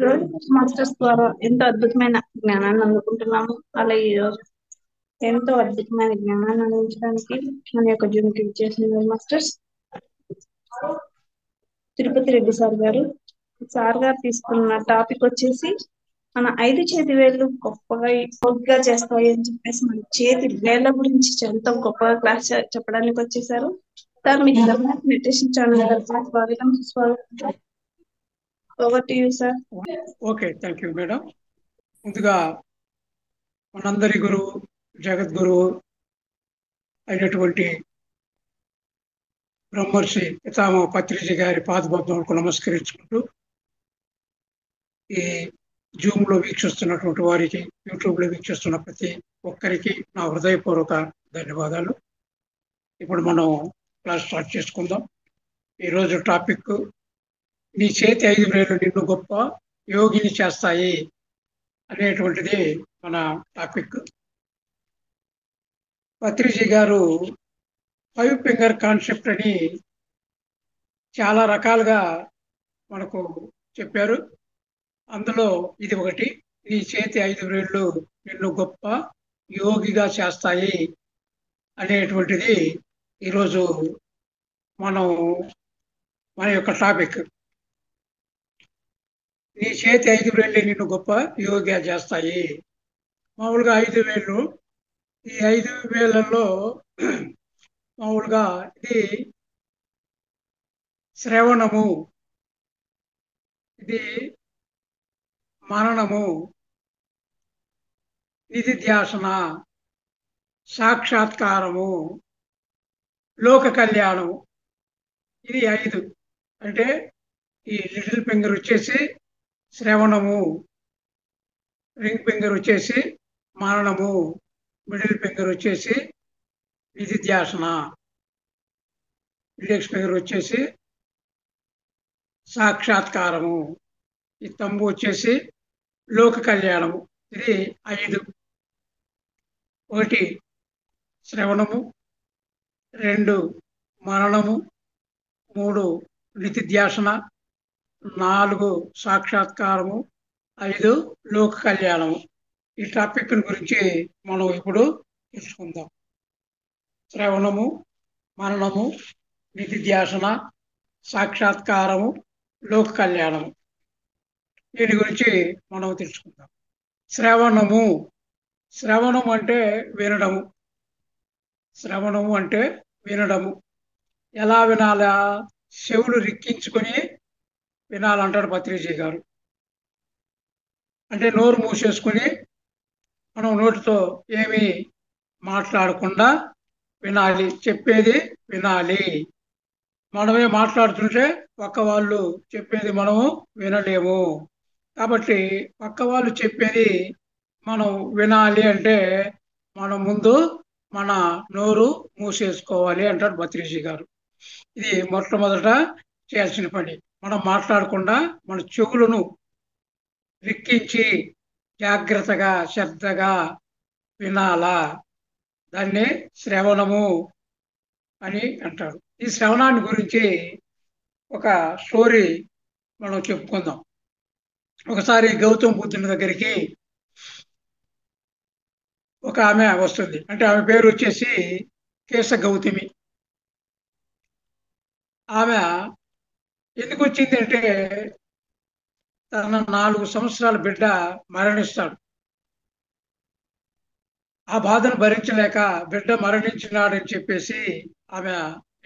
రోజు మాస్టర్స్ ద్వారా ఎంతో అద్భుతమైన జ్ఞానాన్ని అందుకుంటున్నాము. అలా ఈ రోజు ఎంతో అద్భుతమైన జ్ఞానాన్ని అందించడానికి మన యొక్క జూమ్కి చేసిన మాస్టర్స్ తిరుపతి రెడ్డి సార్ గారు. సార్ గారు తీసుకున్న టాపిక్ వచ్చేసి మన 5 చేతి వేళ్ళు గొప్పగా చేస్తాయి అని చెప్పేసి మన చేతి వేళ్ళ గురించి ఎంతో గొప్పగా క్లాస్ చెప్పడానికి వచ్చేసారు. సార్ మీకు మెడిటేషన్ ఛానల్ స్వాగతం సుస్వాగతం. Over to you sir. Okay, thank you madam. ముందుగా మనందరి గురువు జగద్గురువు అయినటువంటి బ్రహ్మర్షి పితామహ పత్రిజీ గారి పాదపద్మములకు నమస్కరించుకుంటూ ఈ జూమ్ లో వీక్షిస్తున్నటువంటి వారికి, యూట్యూబ్ లో వీక్షిస్తున్న ప్రతి ఒక్కరికి నా హృదయపూర్వక ధన్యవాదాలు. ఇప్పుడు మనం క్లాస్ స్టార్ట్ చేసుకుందాం. ఈరోజు టాపిక్ నీ చేతి 5 వేలు నిన్ను గొప్ప యోగిని చేస్తాయి అనేటువంటిది మన టాపిక్. పత్రిజీ గారు 5 ఫింగర్ కాన్సెప్ట్ అని చాలా రకాలుగా మనకు చెప్పారు. అందులో ఇది ఒకటి, నీ చేతి 5 వేళ్ళు నిన్ను గొప్ప యోగిగా చేస్తాయి అనేటువంటిది ఈరోజు మనం మన యొక్క టాపిక్. నీ చేతి 5 వేళ్ళు నిన్ను గొప్ప యోగిగా చేస్తాయి. మామూలుగా 5 వేళ్ళు, ఈ 5 వేలలో మామూలుగా ఇది శ్రవణము, ఇది మననము, నిధిధ్యాసన, సాక్షాత్కారము, లోక కళ్యాణము. ఇది 5. అంటే ఈ లిటిల్ ఫింగర్ వచ్చేసి శ్రవణము, రింగ్ ఫింగర్ వచ్చేసి మననము, మిడిల్ ఫింగర్ వచ్చేసి నిధిధ్యాసన, ఇండెక్స్ ఫింగర్ వచ్చేసి సాక్షాత్కారము, ఈ తంబు వచ్చేసి లోక కళ్యాణము. ఇది 5. 1 శ్రవణము, 2 మననము, 3 నిధిధ్యాసన, 4 సాక్షాత్కారము, 5 లోక కళ్యాణము. ఈ టాపిక్ గురించి మనం ఇప్పుడు తెలుసుకుందాం. శ్రవణము, మననము, నిధిధ్యాసన, సాక్షాత్కారము, లోక కళ్యాణము. దీని గురించి మనం తెలుసుకుందాం. శ్రవణము, శ్రవణం అంటే వినడము. శ్రవణము అంటే వినడము. ఎలా వినాలా? చెవులు రిక్కించుకొని వినాలంటాడు పత్రిజీ గారు. అంటే నోరు మూసేసుకొని మనం నోటితో ఏమీ మాట్లాడకుండా వినాలి, చెప్పేది వినాలి. మనమే మాట్లాడుతుంటే పక్క వాళ్ళు చెప్పేది మనము వినలేము. కాబట్టి పక్క వాళ్ళు చెప్పేది మనం వినాలి అంటే మనం ముందు మన నోరు మూసేసుకోవాలి అంటాడు పత్రిజీ గారు. ఇది మొట్టమొదట చేయాల్సిన పని. మనం మాట్లాడకుండా మన చెవులను రిక్కించి జాగ్రత్తగా శ్రద్ధగా వినాలా. దాన్ని శ్రవణము అని అంటారు. ఈ శ్రవణాన్ని గురించి ఒక స్టోరీ మనం చెప్పుకుందాం. ఒకసారి గౌతమ బుద్ధుని దగ్గరికి ఒక ఆమె వస్తుంది. అంటే ఆమె పేరు వచ్చేసి కేశ గౌతమి. ఆమె ఎందుకు వచ్చింది అంటే తన 4 సంవత్సరాల బిడ్డ మరణిస్తాడు. ఆ బాధను భరించలేక బిడ్డ మరణించినాడని చెప్పేసి ఆమె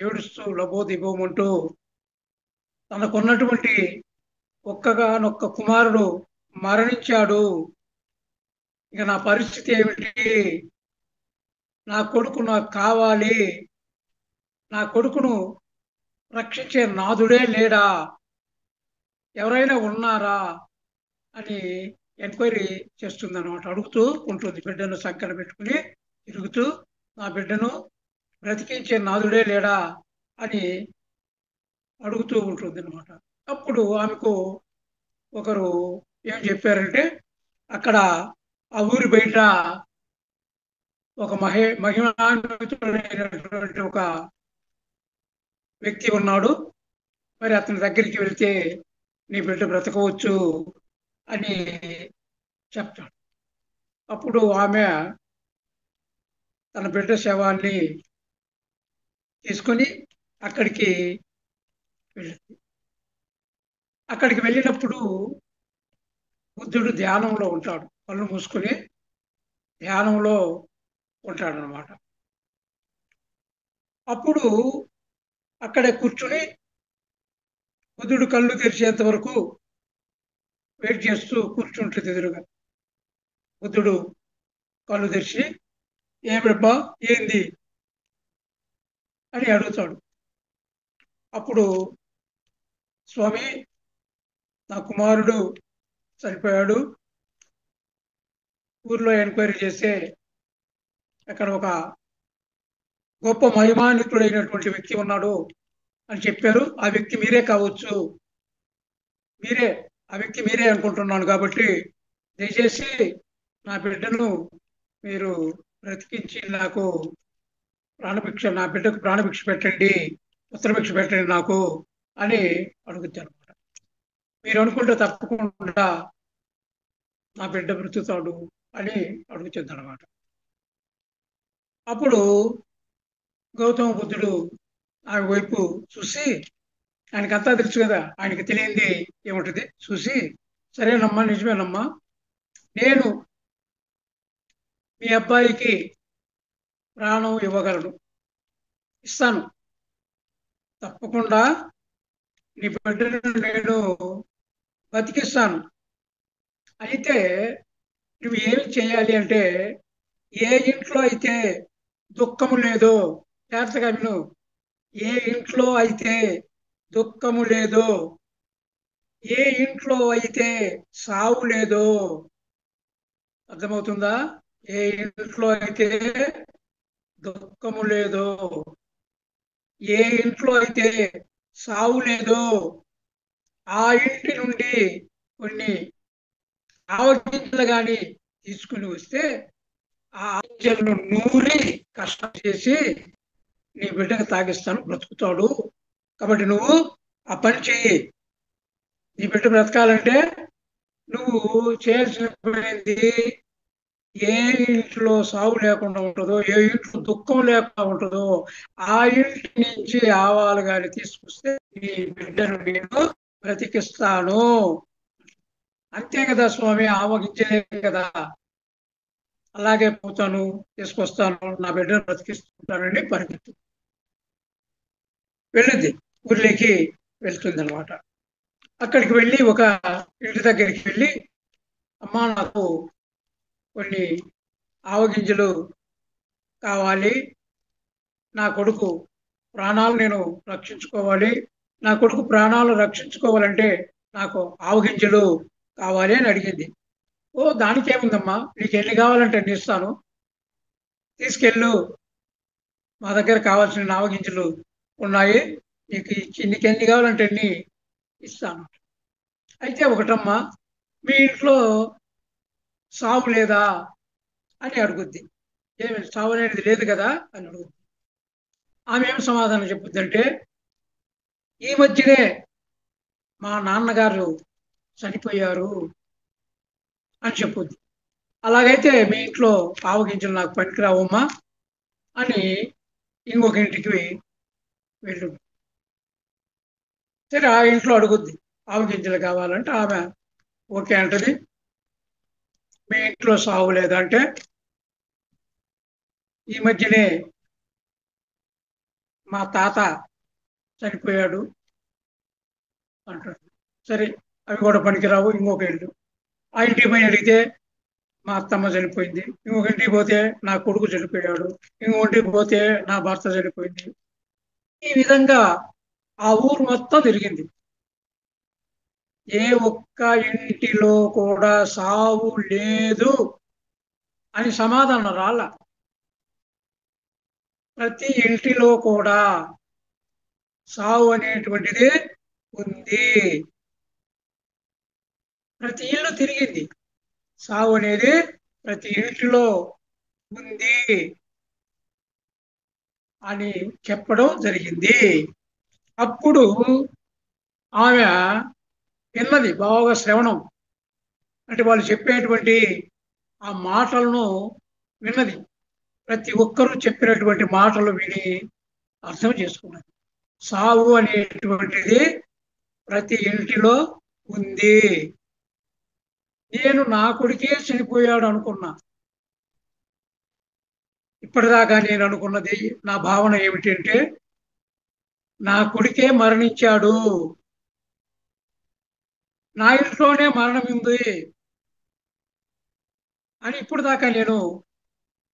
ఏడుస్తూ లబోదిబోమంటూ తనకున్నటువంటి ఒక్కగానొక్క కుమారుడు మరణించాడు, ఇక నా పరిస్థితి ఏమిటి, నా కొడుకు నాకు కావాలి, నా కొడుకును రక్షించే నాదుడే లేడా, ఎవరైనా ఉన్నారా అని ఎంక్వైరీ చేస్తుంది అనమాట. అడుగుతూ ఉంటుంది. బిడ్డను సంకన పెట్టుకుని తిరుగుతూ నా బిడ్డను బ్రతికించే నాదుడే లేడా అని అడుగుతూ ఉంటుంది అనమాట. అప్పుడు ఆమెకు ఒకరు ఏం చెప్పారంటే, అక్కడ ఆ ఊరి బయట ఒక మహిమాన్వితుడైనటువంటి ఒక వ్యక్తి ఉన్నాడు. మరి అతని దగ్గరికి వెళ్తే నీ బిడ్డ బ్రతకవచ్చు అని చెప్తాడు. అప్పుడు ఆమె తన బిడ్డ శవాన్ని తీసుకొని అక్కడికి వెళ్ళింది. అక్కడికి వెళ్ళినప్పుడు బుద్ధుడు ధ్యానంలో ఉంటాడు, కళ్ళు మూసుకొని ధ్యానంలో ఉంటాడనమాట. అప్పుడు అక్కడే కూర్చుని బుద్ధుడు కళ్ళు తెరిచేంత వరకు వెయిట్ చేస్తూ కూర్చుంటుంది ఎదురుగా. బుద్ధుడు కళ్ళు తెరిచి ఏమిటబ్బా ఏంది అని అడుగుతాడు. అప్పుడు స్వామి, నా కుమారుడు చనిపోయాడు, ఊర్లో ఎంక్వైరీ చేస్తే అక్కడ ఒక గొప్ప మహిమాన్వితుడైనటువంటి వ్యక్తి ఉన్నాడు అని చెప్పారు. ఆ వ్యక్తి మీరే కావచ్చు, మీరే ఆ వ్యక్తి మీరే అనుకుంటున్నాను. కాబట్టి దయచేసి నా బిడ్డను మీరు బ్రతికించి నాకు ప్రాణభిక్ష, నా బిడ్డకు ప్రాణభిక్ష పెట్టండి, ఉత్తరభిక్ష పెట్టండి నాకు అని అడుగుతాను అనమాట. మీరు అనుకుంటే తప్పకుండా నా బిడ్డ బ్రతుకుతాడు అని అడుగుతుంది అనమాట. అప్పుడు గౌతమ బుద్ధుడు ఆమె వైపు చూసి, ఆయనకంతా తెలుసు కదా, ఆయనకి తెలియంది ఏముంటుంది, చూసి సరేనమ్మా, నిజమేనమ్మా, నేను మీ అబ్బాయికి ప్రాణం ఇవ్వగలను, ఇస్తాను, తప్పకుండా నీ బిడ్డను నేను బతికిస్తాను. అయితే నువ్వు ఏమి చేయాలి అంటే, ఏ ఇంట్లో అయితే దుఃఖము లేదో, జాగ్రత్తగా విను, ఏ ఇంట్లో అయితే దుఃఖము లేదో, ఏ ఇంట్లో అయితే సావు లేదో, అర్థమవుతుందా? ఏ ఇంట్లో అయితే దుఃఖము లేదో, ఏ ఇంట్లో అయితే సావు లేదో, ఆ ఇంటి నుండి కొన్ని ఆవగింజలు కానీ తీసుకుని వస్తే ఆ ఆవగింజలను నూరి కష్టం చేసి నీ బిడ్డకు తాగిస్తాను, బ్రతుకుతాడు. కాబట్టి నువ్వు ఆ పని చెయ్యి. నీ బిడ్డ బ్రతకాలంటే నువ్వు చేయాల్సిన పని, ఏ ఇంట్లో సాగు లేకుండా ఉంటుందో, ఏ ఇంట్లో దుఃఖం లేకుండా ఉంటుందో, ఆ ఇంటి నుంచి ఆవాలు గాని తీసుకొస్తే నీ బిడ్డను నేను బ్రతికిస్తాను. అంతే కదా స్వామి, ఆవగించలే కదా, అలాగే పోతాను, తీసుకొస్తాను, నా బిడ్డను బ్రతికిస్తుంటానని పరిగెత్తు వెళ్ళింది. ఊర్లోకి వెళ్తుంది అనమాట. అక్కడికి వెళ్ళి ఒక ఇంటి దగ్గరికి వెళ్ళి, అమ్మా నాకు కొన్ని ఆవగింజలు కావాలి, నా కొడుకు ప్రాణాలు నేను రక్షించుకోవాలి, నా కొడుకు ప్రాణాలు రక్షించుకోవాలంటే నాకు ఆవగింజలు కావాలి అని అడిగింది. ఓ, దానికేముందమ్మా, నీకు ఎన్ని కావాలంటే అన్ని ఇస్తాను, తీసుకెళ్ళు, మా దగ్గర కావాల్సిన ఆవగింజలు ఉన్నాయి, నీకు ఎన్ని కావాలంటే అన్ని ఇస్తాను. అయితే ఒకటమ్మా, మీ ఇంట్లో సాగు లేదా అని అడుగుద్ది. ఏమి సాగు అనేది లేదు కదా అని అడుగుద్ది. ఆమె ఏం సమాధానం చెప్పుద్దంటే, ఈ మధ్యనే మా నాన్నగారు చనిపోయారు అని చెప్పుద్ది. అలాగైతే మీ ఇంట్లో ఆవగింజలు నాకు పనికిరావమ్మా అని ఇంకొక ఇంటికి వెళ్ళు. సరే, ఆ ఇంట్లో అడుగుద్ది, ఆవగింజలు కావాలంటే ఆమె ఓకే అంటది. మీ ఇంట్లో సాగు లేదంటే, ఈ మధ్యనే మా తాత చనిపోయాడు అంటాడు. సరే, అవి కూడా పనికిరావు, ఇంకొక ఇల్లు. ఆ ఇంటికి పోయి అడిగితే మా అత్తమ్మ చనిపోయింది, ఇంకొక ఇంటికి పోతే నా కొడుకు చనిపోయాడు, ఇంకొకటికి పోతే నా భర్త చనిపోయింది. ఈ విధంగా ఆ ఊరు మొత్తం తిరిగింది. ఏ ఒక్క ఇంటిలో కూడా సావు లేదు అని సమాధానం రాల. ప్రతి ఇంటిలో కూడా సావు అనేటువంటిది ఉంది. ప్రతి ఇల్లు తిరిగింది, సావు అనేది ప్రతి ఇంటిలో ఉంది అని చెప్పడం జరిగింది. అప్పుడు ఆమె విన్నది, బాగా శ్రవణం అంటే వాళ్ళు చెప్పేటువంటి ఆ మాటలను విన్నది. ప్రతి ఒక్కరూ చెప్పినటువంటి మాటలు విని అర్థం చేసుకున్నది. సావు అనేటువంటిది ప్రతి ఇంటిలో ఉంది. నేను నా కొడుకే చనిపోయాడు అనుకున్నా. ఇప్పటిదాకా నేను అనుకున్నది, నా భావన ఏమిటంటే, నా కొడుకే మరణించాడు, నా ఇంట్లోనే మరణం ఉంది అని ఇప్పుడు దాకా నేను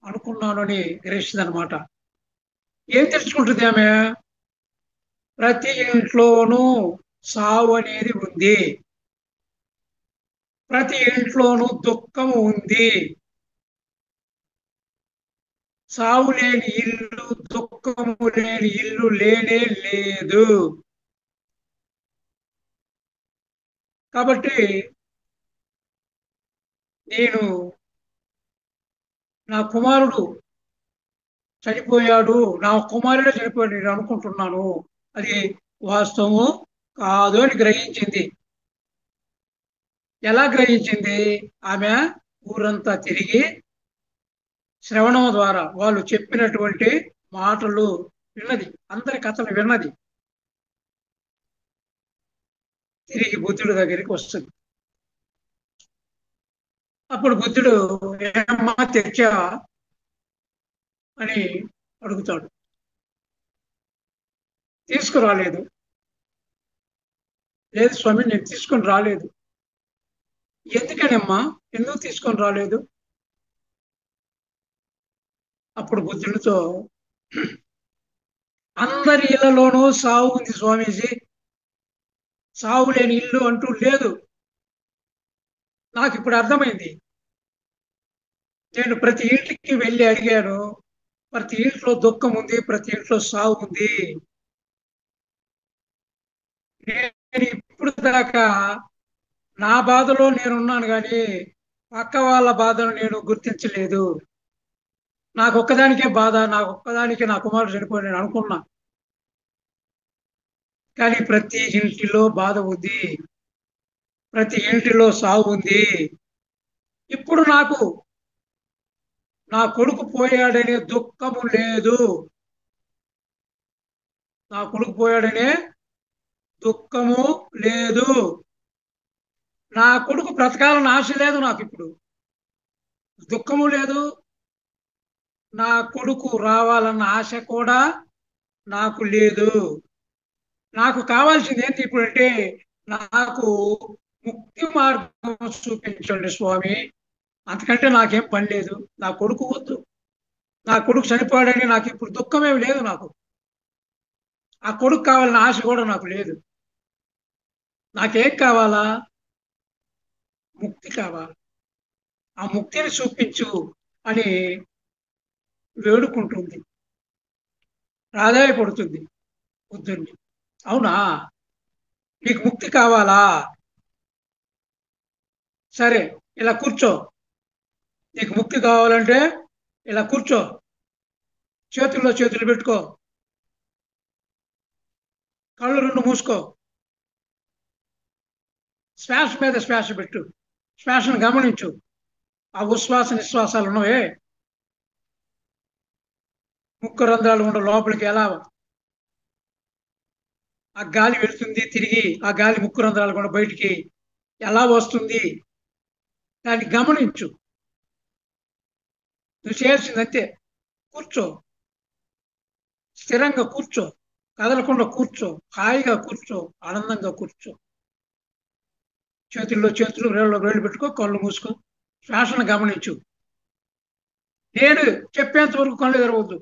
అనుకున్నాను అని గ్రహిస్తుంది అనమాట. ఏం తెలుసుకుంటుంది ఆమె? ప్రతి ఇంట్లోనూ సావు అనేది ఉంది, ప్రతి ఇంట్లోనూ దుఃఖము ఉంది. సావు లేని ఇల్లు, దుఃఖము లేని ఇల్లు లేనే లేదు. కాబట్టి నేను నా కుమారుడు చనిపోయాడు, నా కుమారుడే చనిపోయాడు నేను అనుకుంటున్నాను, అది వాస్తవము కాదు అని గ్రహించింది. ఎలా గ్రహించింది? ఆమె ఊరంతా తిరిగి శ్రవణం ద్వారా వాళ్ళు చెప్పినటువంటి మాటలు విన్నది, అందరి కథలు విన్నది. తిరిగి బుద్ధుడి దగ్గరికి వస్తుంది. అప్పుడు బుద్ధుడు, ఏమ్మా తెచ్చా అని అడుగుతాడు. తీసుకురాలేదు. లేదు స్వామి, నేను తీసుకొని రాలేదు. ఎందుకనమ్మా, ఎందుకు తీసుకొని రాలేదు? అప్పుడు బుద్ధుడితో, అందరి ఇళ్లలోనూ సావు ఉంది స్వామీజీ, సావు లేని ఇల్లు అంటూ లేదు. నాకు ఇప్పుడు అర్థమైంది. నేను ప్రతి ఇంటికి వెళ్ళి అడిగాను, ప్రతి ఇంట్లో దుఃఖం ఉంది, ప్రతి ఇంట్లో సావు ఉంది. నేను ఇప్పుడు దాకా నా బాధలో నేనున్నాను కానీ పక్క వాళ్ళ బాధను నేను గుర్తించలేదు. నాకు ఒక్కదానికే బాధ, నాకు ఒక్కదానికే నా కుమారుడు చనిపోయి నేను అనుకున్నా. కానీ ప్రతి ఇంటిలో బాధ ఉంది, ప్రతి ఇంటిలో సావు ఉంది. ఇప్పుడు నాకు నా కొడుకు పోయాడనే దుఃఖము లేదు, నా కొడుకు పోయాడనే దుఃఖము లేదు. నా కొడుకు బ్రతకాలని ఆశ లేదు నాకు, ఇప్పుడు దుఃఖము లేదు. నా కొడుకు రావాలన్న ఆశ కూడా నాకు లేదు. నాకు కావాల్సింది ఏంటి ఇప్పుడు అంటే, నాకు ముక్తి మార్గం చూపించండి స్వామి, అంతకంటే నాకేం పని లేదు. నా కొడుకు వద్దు, నా కొడుకు చనిపోయాడని నాకు ఇప్పుడు దుఃఖమేమి లేదు. నాకు ఆ కొడుకు కావాలన్న ఆశ కూడా నాకు లేదు. నాకేం కావాలా? ముక్తి కావాలి. ఆ ముక్తిని చూపించు అని వేడుకుంటుంది, ప్రాధాయపడుతుంది బుద్ధుణ్ణి. అవునా, నీకు ముక్తి కావాలా? సరే, ఇలా కూర్చో. నీకు ముక్తి కావాలంటే ఇలా కూర్చో, చేతుల్లో చేతులు పెట్టుకో, కళ్ళు రెండు మూసుకో, శ్వాస మీద శ్వాస పెట్టు, శ్వాసను గమనించు. ఆ ఉశ్వాస నిశ్వాసాలు ఉన్నవే, ముక్కు రంధ్రాలు ఉండే లోపలికి ఎలా ఆ గాలి వెళ్తుంది, తిరిగి ఆ గాలి ముక్కు రంధ్రాలు కూడా బయటికి ఎలా వస్తుంది, దాన్ని గమనించు. నువ్వు చేయాల్సింది అంతే, కూర్చో, స్థిరంగా కూర్చో, కదలకుండా కూర్చో, హాయిగా కూర్చో, ఆనందంగా కూర్చో. చేతుల్లో చేతులు, వేళ్ళలో వేళ్ళు పెట్టుకో, కళ్ళు మూసుకో, శ్వాసను గమనించు. నేను చెప్పేంత వరకు కళ్ళు తెరవద్దు.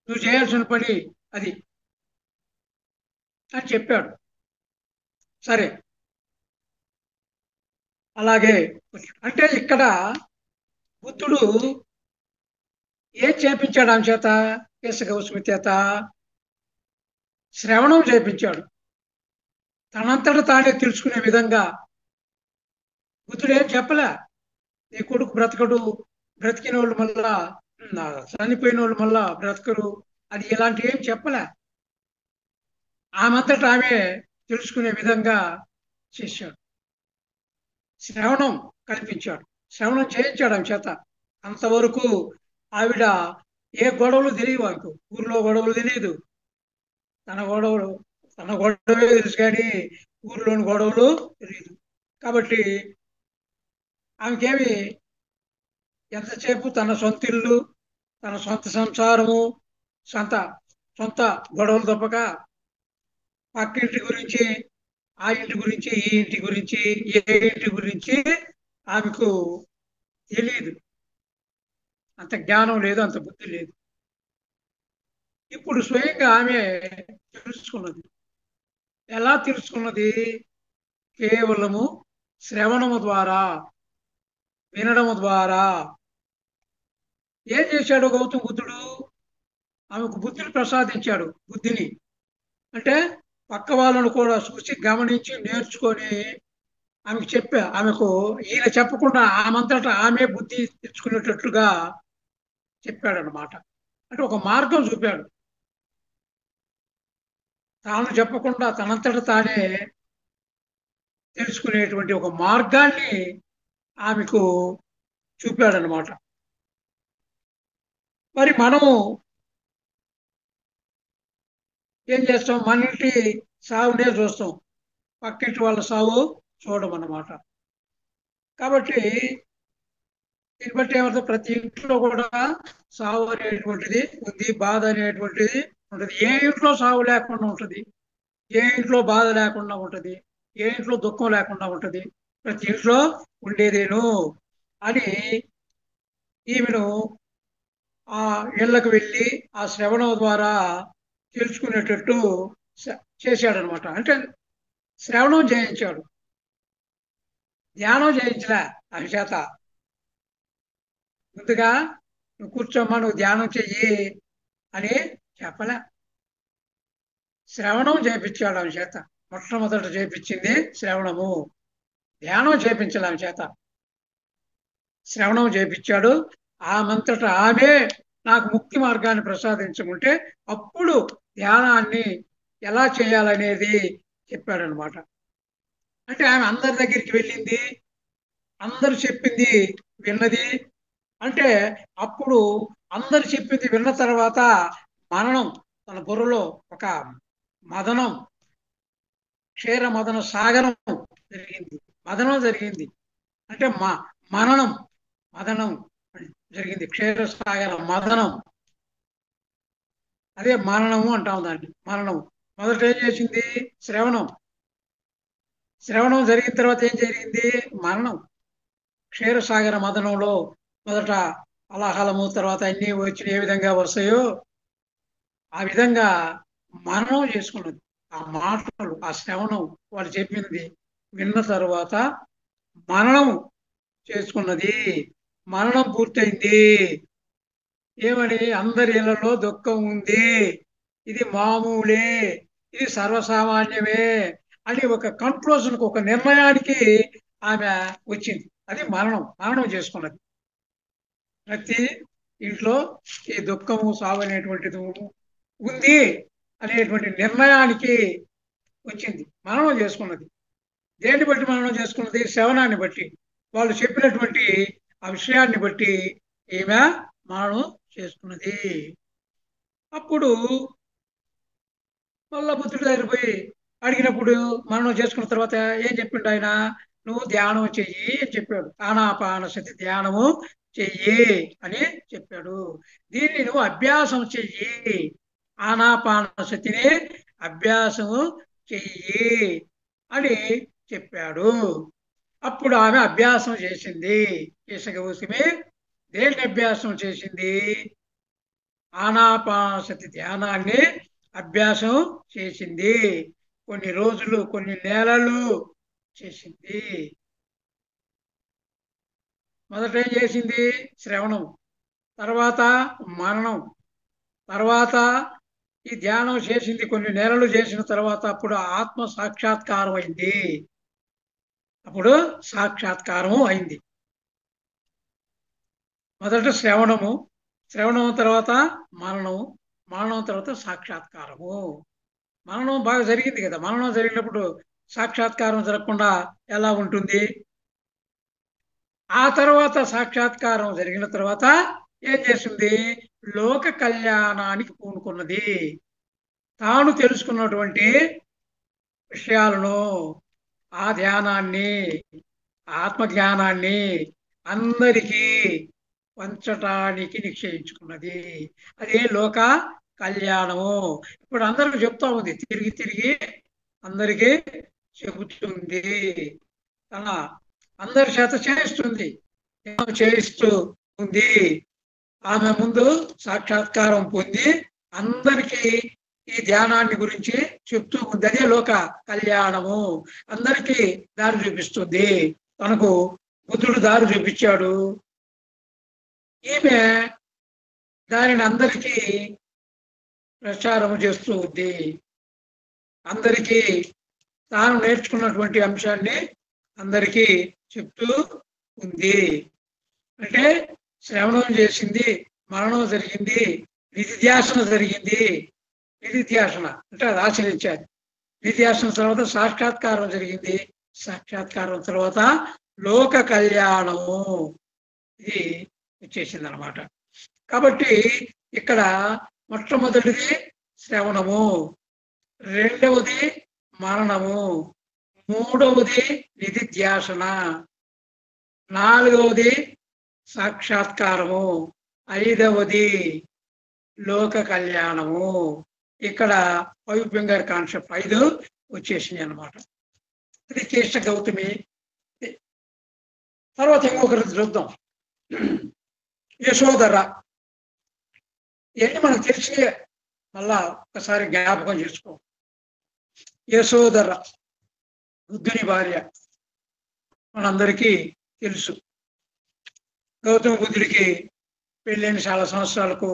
నువ్వు చేయాల్సిన పని అది అని చెప్పాడు. సరే, అలాగే. అంటే ఇక్కడ బుద్ధుడు ఏం చేపించాడు ఆమె చేత? కేశగౌతమి చేత శ్రవణం చేపించాడు. తనంతట తానే తెలుసుకునే విధంగా బుద్ధుడు ఏం చెప్పలే. నీ కొడుకు బ్రతకడు, బ్రతికిన వాళ్ళు మళ్ళా చనిపోయిన వాళ్ళు మళ్ళా బ్రతకరు, అది ఇలాంటివి ఏం చెప్పలే. ఆమెంతట ఆమె తెలుసుకునే విధంగా చేశాడు. శ్రవణం కల్పించాడు, శ్రవణం చేయించాడు ఆమె చేత. అంతవరకు ఆవిడ ఏ గొడవలు తెలియవు, ఆమెకు ఊర్లో గొడవలు తెలియదు. తన గొడవలు తన గొడవే తెలుసు కానీ ఊర్లోని గొడవలు తెలియదు. కాబట్టి ఆమెకేమి ఎంతసేపు తన సొంత ఇల్లు, తన సొంత సంసారము, సొంత సొంత గొడవలు తప్పక పక్కింటి గురించి, ఆ ఇంటి గురించి, ఈ ఇంటి గురించి, ఏ ఇంటి గురించి ఆమెకు తెలియదు. అంత జ్ఞానం లేదు, అంత బుద్ధి లేదు. ఇప్పుడు స్వయంగా ఆమె తెలుసుకున్నది. ఎలా తెలుసుకున్నది? కేవలము శ్రవణము ద్వారా, వినడము ద్వారా. ఏం చేశాడు గౌతమ బుద్ధుడు? ఆమెకు బుద్ధిని ప్రసాదించాడు. బుద్ధిని అంటే పక్క వాళ్ళను కూడా చూసి గమనించి నేర్చుకొని ఆమెకు ఆమెకు ఈయన చెప్పకుండా ఆమంతటా ఆమె బుద్ధి తెచ్చుకునేటట్లుగా చెప్పాడనమాట. అంటే ఒక మార్గం చూపాడు. తాను చెప్పకుండా తనంతట తానే తెలుసుకునేటువంటి ఒక మార్గాన్ని ఆమెకు చూపాడనమాట. మరి మనము ఏం చేస్తాం? మన ఇంటి సావునే చూస్తాం, పక్కింటి వాళ్ళ సావు చూడమన్నమాట. కాబట్టి దీన్ని బట్టి ఏమవుతుంది? ప్రతి ఇంట్లో కూడా సావు అనేటువంటిది ఉంది, బాధ అనేటువంటిది ఉంటుంది. ఏ ఇంట్లో సావు లేకుండా ఉంటుంది? ఏ ఇంట్లో బాధ లేకుండా ఉంటుంది? ఏ ఇంట్లో దుఃఖం లేకుండా ఉంటుంది? ప్రతి ఇంట్లో ఉండేదేను అని ఈమెను ఆ ఇళ్లకు వెళ్ళి ఆ శ్రవణం ద్వారా తెలుసుకునేటట్టు చేశాడనమాట. అంటే శ్రవణం చేయించాడు, ధ్యానం చేయించలే ఆమె చేత. ముందుగా నువ్వు కూర్చోమ్మా, నువ్వు ధ్యానం చెయ్యి అని చెప్పలే, శ్రవణం చేయించాడు ఆమె చేత. మొట్టమొదట చేయించింది శ్రవణము, ధ్యానం చేయించాలి ఆమె చేత. శ్రవణం చేయించాడు. ఆమంతట ఆమె నాకు ముక్తి మార్గాన్ని ప్రసాదించమంటే అప్పుడు ధ్యానాన్ని ఎలా చేయాలనేది చెప్పాడనమాట. అంటే ఆమె అందరి దగ్గరికి వెళ్ళింది, అందరు చెప్పింది విన్నది. అంటే అప్పుడు అందరు చెప్పింది విన్న తర్వాత మననం తన బుర్రలో ఒక మదనం, క్షీర మదన సాగరం జరిగింది. మదనం జరిగింది అంటే మననం, మదనం జరిగింది. క్షీరసాగర మదనం, అదే మననము అంటాం దాన్ని, మననం. మొదట ఏం చేసింది? శ్రవణం. శ్రవణం జరిగిన తర్వాత ఏం జరిగింది? మననం. క్షీరసాగర మదనంలో మొదట అలాహలము, తర్వాత అన్ని వచ్చి ఏ విధంగా వస్తాయో ఆ విధంగా మననం చేసుకున్నది. ఆ మాటలు, ఆ శ్రవణం, వాళ్ళు చెప్పింది విన్న తర్వాత మననం చేసుకున్నది. మరణం పూర్తయింది. ఏమని? అందరి ఇళ్లలో దుఃఖం ఉంది, ఇది మామూలే, ఇది సర్వసామాన్యమే అని ఒక కన్క్లూజన్కి, ఒక నిర్ణయానికి ఆమె వచ్చింది. అది మరణం. మరణం చేసుకున్నది. ప్రతి ఇంట్లో ఈ దుఃఖము, సావు అనేటువంటిది ఉంది అనేటువంటి నిర్ణయానికి వచ్చింది, మరణం చేసుకున్నది. దేన్ని బట్టి మరణం చేసుకున్నది? శ్రవణాన్ని బట్టి, వాళ్ళు చెప్పినటువంటి ఆ విషయాన్ని బట్టి ఈమె మరణం చేసుకున్నది. అప్పుడు మళ్ళా బుద్ధుడి దగ్గర పోయి అడిగినప్పుడు మరణం చేసుకున్న తర్వాత ఏం చెప్పిండు ఆయన? నువ్వు ధ్యానం చెయ్యి అని చెప్పాడు. ఆనాపానసతి ధ్యానము చెయ్యి అని చెప్పాడు. దీన్ని నువ్వు అభ్యాసం చెయ్యి, ఆనాపానసతిని అభ్యాసము చెయ్యి అని చెప్పాడు. అప్పుడు ఆమె అభ్యాసం చేసింది. కేశగౌతమి దేన్ని అభ్యాసం చేసింది? ఆనాపానసతి ధ్యానాన్ని అభ్యాసం చేసింది. కొన్ని రోజులు, కొన్ని నెలలు చేసింది. మొదట ఏం చేసింది? శ్రవణం, తర్వాత మననం, తర్వాత ఈ ధ్యానం చేసింది. కొన్ని నెలలు చేసిన తర్వాత అప్పుడు ఆత్మ సాక్షాత్కారం అయింది. అప్పుడు సాక్షాత్కారము అయింది. మొదట శ్రవణము, శ్రవణం తర్వాత మరణము, మరణం తర్వాత సాక్షాత్కారము. మరణం బాగా జరిగింది కదా. మరణం జరిగినప్పుడు సాక్షాత్కారం జరగకుండా ఎలా ఉంటుంది? ఆ తర్వాత సాక్షాత్కారం జరిగిన తర్వాత ఏం చేసింది? లోక కళ్యాణానికి పూనుకున్నది. తాను తెలుసుకున్నటువంటి విషయాలను, ఆ ధ్యానాన్ని, ఆత్మ జ్ఞానాన్ని అందరికీ పంచటానికి నిశ్చయించుకున్నది. అదే లోక కళ్యాణము. ఇప్పుడు అందరికి చెప్తా ఉంది, తిరిగి తిరిగి అందరికీ చెబుతుంది. తన అందరి చేత చేయిస్తుంది, చేయిస్తూ ఉంది. ఆమె ముందు సాక్షాత్కారం పొంది అందరికీ ఈ ధ్యానాన్ని గురించి చెప్తూ ఉంది. అదే లోక కళ్యాణము. అందరికీ దారి చూపిస్తుంది. తనకు బుద్ధుడు దారి చూపించాడు. ఈమె దానిని అందరికీ ప్రచారం చేస్తూ ఉంది. అందరికీ తాను నేర్చుకున్నటువంటి అంశాన్ని అందరికీ చెప్తూ ఉంది. అంటే శ్రవణం చేసింది, మరణం జరిగింది, నిధిధ్యాసన జరిగింది. నిధిధ్యాసన అంటే అది ఆచరించాలి. నిధిధ్యాసన తర్వాత సాక్షాత్కారం జరిగింది. సాక్షాత్కారం తర్వాత లోక కళ్యాణము ఇది వచ్చేసింది అనమాట. కాబట్టి ఇక్కడ మొట్టమొదటిది శ్రవణము, రెండవది మరణము, మూడవది నిధిధ్యాసన, నాలుగవది సాక్షాత్కారము, ఐదవది లోక కళ్యాణము. ఇక్కడ 5 ఫింగర్ కాన్సెప్ట్ 5 వచ్చేసినాయి అనమాట. ఇది కేశ గౌతమి. తర్వాత ఇంకొకరి చూద్దాం, యశోధర. ఇవన్నీ మనకు తెలిసి మళ్ళా ఒకసారి జ్ఞాపకం చేసుకో. యశోధర బుద్ధుని భార్య మనందరికీ తెలుసు. గౌతమ బుద్ధుడికి పెళ్ళైన చాలా సంవత్సరాలకు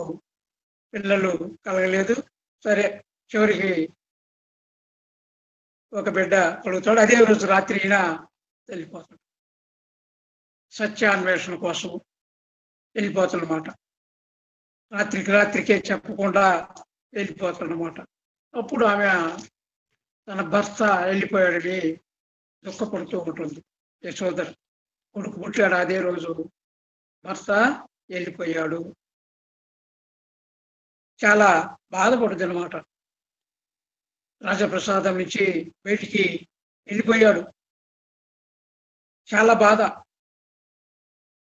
పిల్లలు కలగలేదు. సరే, చివరికి ఒక బిడ్డ కలుగుతాడు. అదే రోజు రాత్రి అయిన వెళ్ళిపోతాడు. సత్యాన్వేషణ కోసం వెళ్ళిపోతాడనమాట. రాత్రికే చెప్పకుండా వెళ్ళిపోతాడనమాట. అప్పుడు ఆమె తన భర్త వెళ్ళిపోయాడని దుఃఖపడుతూ ఉంటుంది. యశోధర కొడుకు పుట్టాడు, అదే రోజు భర్త వెళ్ళిపోయాడు. చాలా బాధపడుతుంది అనమాట. రాజప్రసాదం నుంచి బయటికి వెళ్ళిపోయాడు. చాలా బాధ.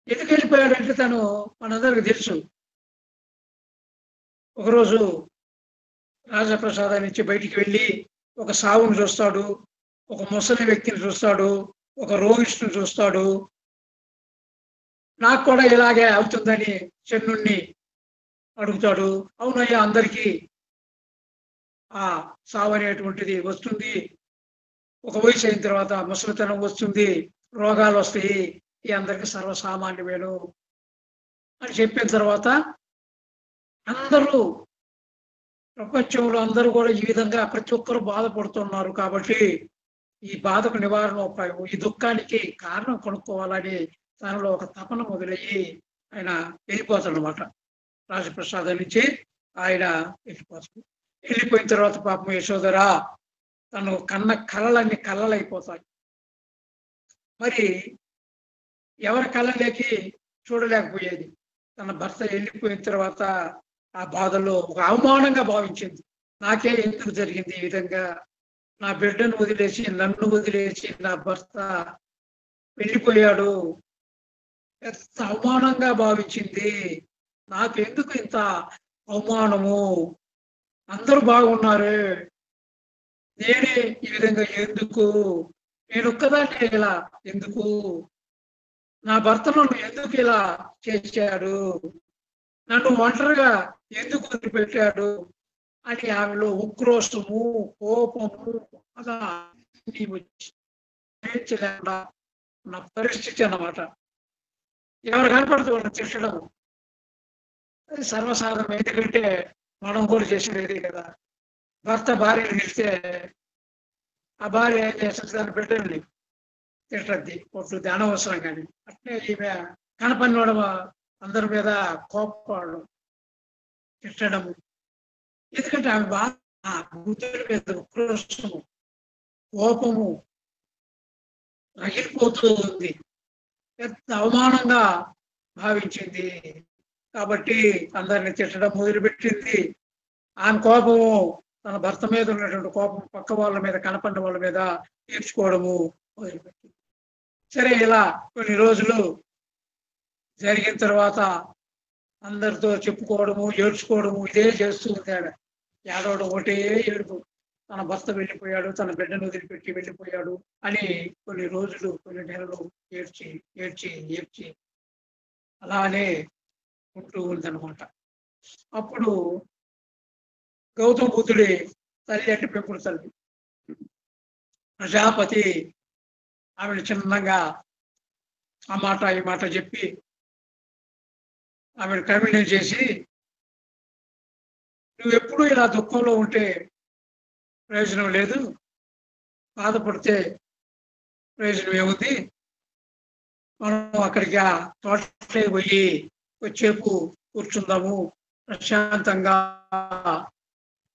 ఎందుకు వెళ్ళిపోయాడంటే తను మనందరికి తెలుసు. ఒకరోజు రాజప్రసాదం నుంచి బయటికి వెళ్ళి ఒక సావును చూస్తాడు, ఒక ముసలి వ్యక్తిని చూస్తాడు, ఒక రోగిష్ను చూస్తాడు. నాకు కూడా ఇలాగే అవుతుందని చెన్నుణ్ణి అడుగుతాడు. అవునయ్యా, అందరికీ ఆ సావు అనేటువంటిది వస్తుంది. ఒక వయసు అయిన తర్వాత ముసలితనం వస్తుంది, రోగాలు వస్తాయి, ఈ అందరికీ సర్వసామాన్యమేను అని చెప్పిన తర్వాత అందరూ ప్రపంచంలో అందరూ కూడా ఈ విధంగా ప్రతి ఒక్కరు బాధపడుతున్నారు. కాబట్టి ఈ బాధకు నివారణ ఉపాయం, ఈ దుఃఖానికి కారణం కనుక్కోవాలని తనలో ఒక తపన మొదలయ్యి ఆయన వెళ్ళిపోతాడు అనమాట. రాజప్రసాదం నుంచి ఆయన వెళ్ళిపోతాడు. వెళ్ళిపోయిన తర్వాత పాపం యశోధర తను కన్న కళలన్నీ కళ్ళలైపోతాయి. మరి ఎవరి కళ్ళలోకి చూడలేకపోయేది. తన భర్త వెళ్ళిపోయిన తర్వాత ఆ బాధలో ఒక అవమానంగా భావించింది. నాకే ఎందుకు జరిగింది ఈ విధంగా? నా బిడ్డను వదిలేసి, నన్ను వదిలేసి నా భర్త వెళ్ళిపోయాడు. ఎంత అవమానంగా భావించింది. నాకు ఎందుకు ఇంత అవమానము? అందరూ బాగున్నారు, నేనే ఈ విధంగా ఎందుకు? నేను ఒక్కదాన్ని ఇలా ఎందుకు? నా భర్త నన్ను ఎందుకు ఇలా చేశాడు? నన్ను ఒంటరిగా ఎందుకు వదిలిపెట్టాడు అని ఆమెలో ఉక్రోషము, కోపము అలా లేకుండా నా పరిస్థితి అన్నమాట. ఎవరు కనపడుతూ తిట్టడం అది సర్వసాధారణం. ఎందుకంటే మనం కూడా చేసేది కదా. భర్త భార్యను తిడితే ఆ భార్య ఏం చేస్తుంది? దాన్ని పెట్టండి, తిట్టద్ది, కొట్టుద్ది అనవసరం. కానీ అట్నే ఈమె కనపడినోడ అందరి మీద కోపపడడం, తిట్టడము. ఎందుకంటే ఆమె బాగా బుద్ధుడి మీద ఉక్రోషము, కోపము రగిలిపోతూ ఉంది. పెద్ద అవమానంగా భావించింది. కాబట్టి అందరిని తిట్టడం మొదలుపెట్టింది. ఆమె కోపము తన భర్త మీద ఉన్నటువంటి కోపం పక్క వాళ్ళ మీద, కనపడిన వాళ్ళ మీద తీర్చుకోవడము మొదలుపెట్టింది. సరే, ఇలా కొన్ని రోజులు జరిగిన తర్వాత అందరితో చెప్పుకోవడము, ఏడ్చుకోవడము ఇదే చేస్తూ ఉంటాడు. ఏడవడం ఒకటే ఏడుపు. తన భర్త వెళ్ళిపోయాడు, తన బిడ్డను వదిలిపెట్టి వెళ్ళిపోయాడు అని కొన్ని రోజులు, కొన్ని నెలలు ఏడ్చి ఏడ్చి ఏడ్చి అలానే ఉంటూ ఉందన్నమాట. అప్పుడు గౌతమ బుద్ధుడి తల్లి అంటే పెంపుడు తల్లి ప్రజాపతి ఆమెను చిన్నగా ఆ మాట ఈ మాట చెప్పి ఆమెను కన్విన్స్ చేసి, నువ్వు ఎప్పుడు ఇలా దుఃఖంలో ఉంటే ప్రయోజనం లేదు, బాధపడితే ప్రయోజనం ఏముంది, మనం అక్కడికి ఆ తోటలే పోయి వచ్చేపు కూర్చుందాము, ప్రశాంతంగా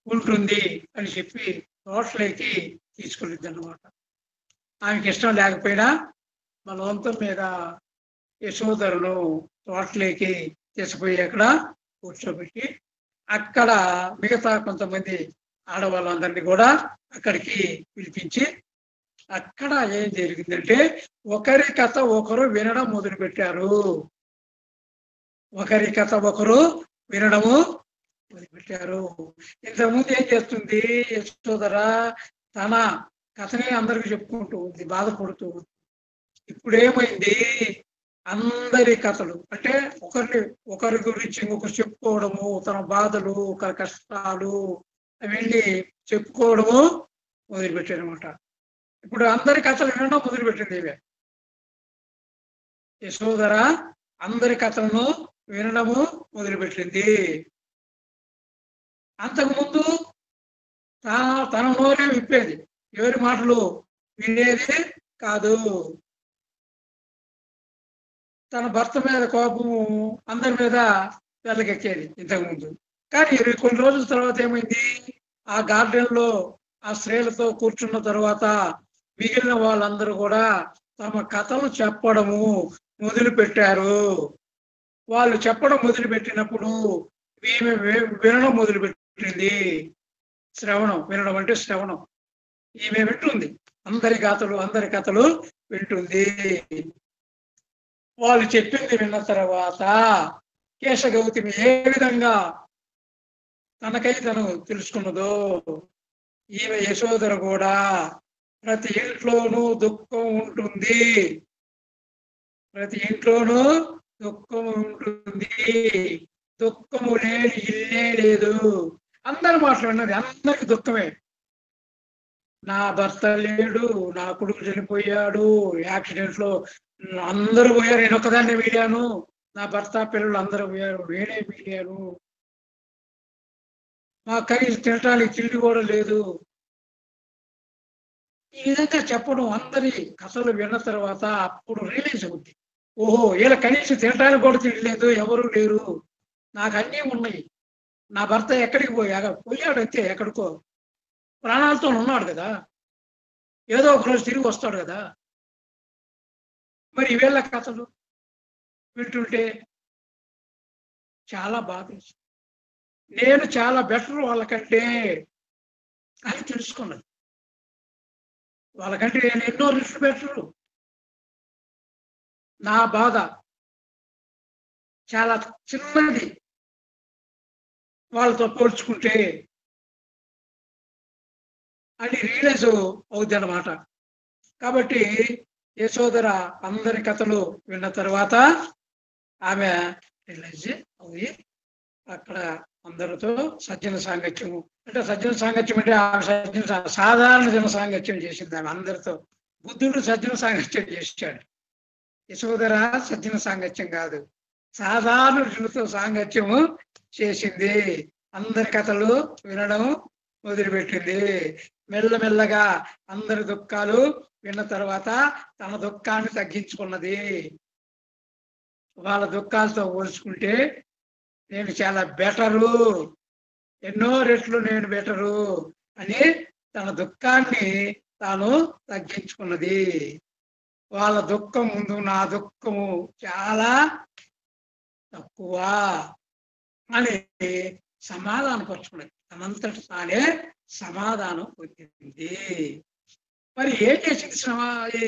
ఉంటుంది అని చెప్పి తోటలోకి తీసుకెళ్ళింది అన్నమాట. ఆమెకి ఇష్టం లేకపోయినా బలవంతం మీద యశోధరను తోటలోకి తీసుకుపోయి అక్కడ కూర్చోబెట్టి అక్కడ మిగతా కొంతమంది ఆడవాళ్ళందరినీ కూడా అక్కడికి పిలిపించి అక్కడ ఏం జరిగిందంటే ఒకరి కథ ఒకరు వినడం మొదలుపెట్టారు. ఒకరి కథ ఒకరు వినడము మొదలుపెట్టారు. ఇంతకుముందు ఏం చేస్తుంది యశోధర, తన కథని అందరికి చెప్పుకుంటూ ఉంది, బాధపడుతూ ఉంది. ఇప్పుడేమైంది, అందరి కథలు అంటే ఒకరి గురించి ఇంకొకరు చెప్పుకోవడము, తన బాధలు, ఒకరి కష్టాలు అవన్నీ చెప్పుకోవడము మొదలుపెట్టారు అనమాట. ఇప్పుడు అందరి కథలు వినడం మొదలుపెట్టింది ఇవే. యశోధర అందరి కథలను వినడము మొదలుపెట్టింది. అంతకుముందు తన నోరే విప్పేది, ఎవరి మాటలు వినేది కాదు. తన భర్త మీద కోపము అందరి మీద వెళ్ళకెక్కేది ఇంతకుముందు. కానీ కొన్ని రోజుల తర్వాత ఏమైంది, ఆ గార్డెన్ లో ఆ స్త్రీలతో కూర్చున్న తర్వాత మిగిలిన వాళ్ళందరూ కూడా తమ కథలు చెప్పడము మొదలు పెట్టారు. వాళ్ళు చెప్పడం మొదలుపెట్టినప్పుడు ఈమె వినడం మొదలుపెట్టింది. శ్రవణం, వినడం అంటే శ్రవణం. ఈమె వింటుంది, అందరి కథలు వింటుంది. వాళ్ళు చెప్పింది విన్న తర్వాత కేశగౌతమి ఏ విధంగా తనకై తను తెలుసుకున్నదో ఈమె యశోధర కూడా ప్రతి ఇంట్లోనూ దుఃఖం ఉంటుంది, ప్రతి ఇంట్లోనూ దుఃఖం ఉంటుంది, దుఃఖము లేని ఇల్లే లేదు. అందరి మాటలు విన్నది, అందరికి దుఃఖమే. నా భర్త లేడు, నా కొడుకు చనిపోయాడు, యాక్సిడెంట్ లో అందరూ పోయారు, నేను ఒక్కదాన్ని మిగిలాను, నా భర్త పిల్లలు అందరూ పోయారు, నేనే మిగిలాను, మా కనీసం తినటానికి తిండి కూడా లేదు. ఈ విధంగా చెప్పడం అందరి కథలు విన్న తర్వాత అప్పుడు రియలైజ్ అవుద్ది, ఓహో వీళ్ళ కనీసం తినటానికి కూడా తిండి లేదు, ఎవరు లేరు, నాకు అన్నీ ఉన్నాయి, నా భర్త ఎక్కడికి పోయాడు అంతే, ఎక్కడికో ప్రాణాలతో ఉన్నాడు కదా, ఏదో ఒక రోజు తిరిగి వస్తాడు కదా. మరి వీళ్ళ కథలు వింటుంటే చాలా బాధ, నేను చాలా బెటర్ వాళ్ళకంటే అని తెలుసుకున్నది. వాళ్ళకంటే నేను ఎన్నో రిస్క్ బెటరు. నా బాధ చాలా చిన్నది వాళ్ళతో పోల్చుకుంటే అని రియలైజ్ అవుద్ది అన్నమాట. కాబట్టి యశోధర అందరి కథలు విన్న తర్వాత ఆమె రియలైజ్ అవి అక్కడ అందరితో సజ్జన సాంగత్యము అంటే ఆమె సాధారణ జన సాంగత్యం చేసింది. ఆమె అందరితో, బుద్ధుడు సజ్జన సాంగత్యం చేశాడు, యశోధర సజ్జన సాంగత్యం కాదు, సాధారణ జనులతో సాంగత్యము చేసింది. అందరి కథలు వినడం మొదలుపెట్టింది. మెల్లమెల్లగా అందరి దుఃఖాలు విన్న తర్వాత తన దుఃఖాన్ని తగ్గించుకున్నది. వాళ్ళ దుఃఖాలతో పోల్చుకుంటే నేను చాలా బెటరు, ఎన్నో రెట్లు నేను బెటరు అని తన దుఃఖాన్ని తాను తగ్గించుకున్నది. వాళ్ళ దుఃఖం ముందు నా దుఃఖము చాలా తక్కువ అని సమాధానం పరుచుకున్నది. తనంతటి తానే సమాధానం పొందింది. మరి ఏం చేసింది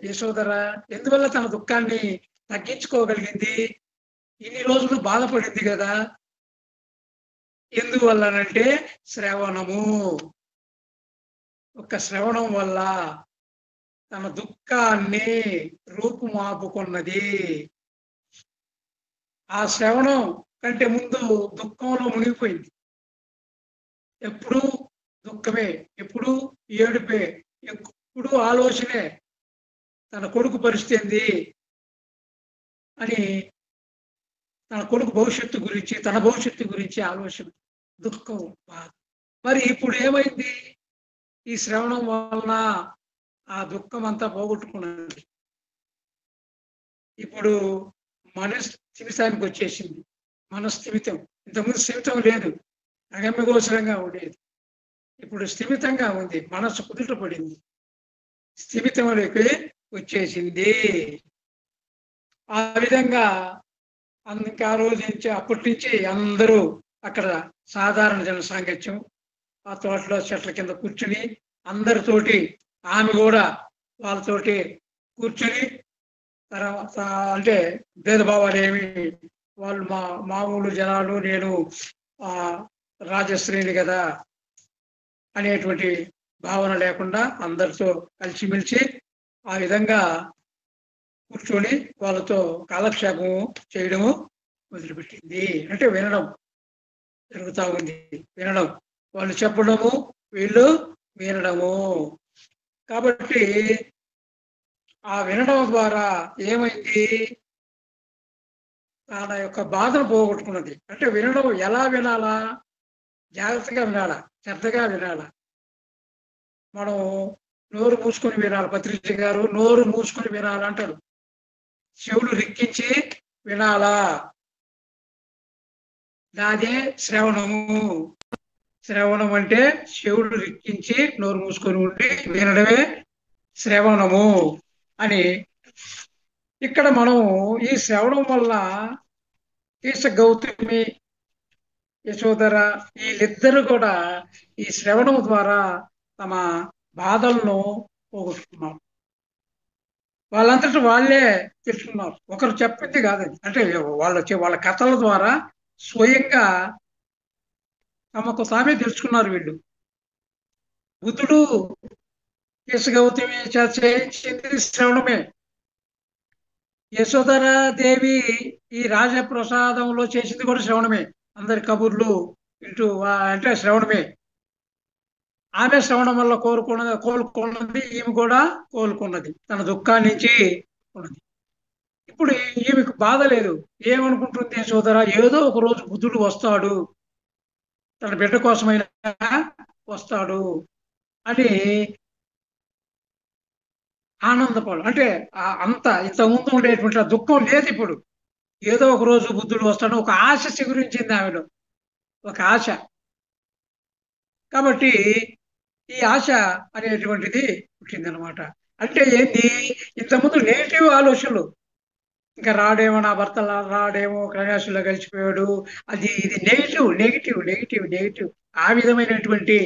యశోదర? ఎందువల్ల తన దుఃఖాన్ని తగ్గించుకోగలిగింది? ఇన్ని రోజులు బాధపడింది కదా. ఎందువల్లనంటే శ్రవణము. ఒక శ్రవణం వల్ల తన దుఃఖాన్ని రూపుమాపుకున్నది. ఆ శ్రవణం కంటే ముందు దుఃఖంలో మునిగిపోయింది. ఎప్పుడు దుఃఖమే, ఎప్పుడు ఏడుపే, ఎప్పుడు ఆలోచనే. తన కొడుకు పరిస్థితి ఏంది అని, తన కొడుకు భవిష్యత్తు గురించి, తన భవిష్యత్తు గురించి ఆలోచన, దుఃఖం, బాధ. మరి ఇప్పుడు ఏమైంది? ఈ శ్రవణం వలన ఆ దుఃఖం అంతా పోగొట్టుకున్నది. ఇప్పుడు మనస్థిమితానికి వచ్చేసింది. మనస్థిమితం. ఇంతకుముందు స్థిమితం లేదు, అగమ్యగోచరంగా ఉండేది. ఇప్పుడు స్థిమితంగా ఉంది. మనస్సు కుదుట పడింది, స్థిమితంలోకి వచ్చేసింది. ఆ విధంగా అందుకే ఆ రోజు నుంచి, అప్పటి నుంచి అందరూ అక్కడ సాధారణ జన సాంగత్యం, ఆ తోటలో చెట్ల కింద కూర్చుని అందరితోటి, ఆమె కూడా వాళ్ళతోటి కూర్చొని, తర్వాత అంటే భేదభావాలు ఏమి, వాళ్ళు మామూలు జనాలు, నేను రాజశ్రీని కదా అనేటువంటి భావన లేకుండా అందరితో కలిసిమెలిసి ఆ విధంగా కూర్చొని వాళ్ళతో కాలక్షేపము చేయడము మొదలుపెట్టింది. అంటే వినడం జరుగుతూ ఉంది. వినడం, వాళ్ళు చెప్పడము, వీళ్ళు వినడము. కాబట్టి ఆ వినడం ద్వారా ఏమైంది? తన యొక్క బాధను పోగొట్టుకున్నది. అంటే వినడం ఎలా వినాలా? జాగ్రత్తగా వినాలా, శ్రద్ధగా వినాలా. మనం నోరు మూసుకొని వినాలి. పత్రిక గారు నోరు మూసుకొని వినాలంటారు. చెవులు రిక్కించి వినాలా. దాదే శ్రవణము. శ్రవణం అంటే చెవులు రిక్కించి నోరు మూసుకొని ఉండి వినడమే శ్రవణము అని. ఇక్కడ మనం ఈ శ్రవణం వల్ల ఈశ గౌతమి, యశోదర వీళ్ళిద్దరూ కూడా ఈ శ్రవణం ద్వారా తమ బాధలను పోగొట్టుకున్నారు. వాళ్ళంతటా వాళ్ళే తెలుసుకున్నారు. ఒకరు చెప్పింది కాదండి. అంటే వాళ్ళ కథల ద్వారా స్వయంగా తమకు తామే తెలుసుకున్నారు వీళ్ళు. బుద్ధుడు ఈశ గౌతమి చేయించింది శ్రవణమే. యశోధరాదేవి ఈ రాజప్రసాదంలో చేసింది కూడా శ్రవణమే. అందరి కబుర్లు వింటూ అంటే శ్రవణమే. ఆమె శ్రవణం వల్ల కోలుకున్నది, ఈమె కూడా కోలుకున్నది, తన దుఃఖాన్ని నుంచి ఉన్నది. ఇప్పుడు ఈమెకు బాధ లేదు. ఏమనుకుంటుంది యశోధర? ఏదో ఒక రోజు బుద్ధుడు వస్తాడు, తన బిడ్డ కోసమైనా వస్తాడు అని ఆనందపడు. అంటే అంత ఇంతకుముందు ఉండేటువంటి దుఃఖం లేదు ఇప్పుడు. ఏదో ఒక రోజు బుద్ధుడు వస్తాడు, ఒక ఆశ చిగురించింది ఆమెలో, ఒక ఆశ. కాబట్టి ఈ ఆశ అనేటువంటిది పుట్టిందనమాట. అంటే ఏంటి? ఇంతకుముందు నెగిటివ్ ఆలోచనలు, ఇంకా రాడేమో, నా భర్త రాడేమో, కన్యాసులో కలిసిపోయాడు, అది ఇది నెగిటివ్ నెగిటివ్ నెగిటివ్ నెగిటివ్, ఆ విధమైనటువంటి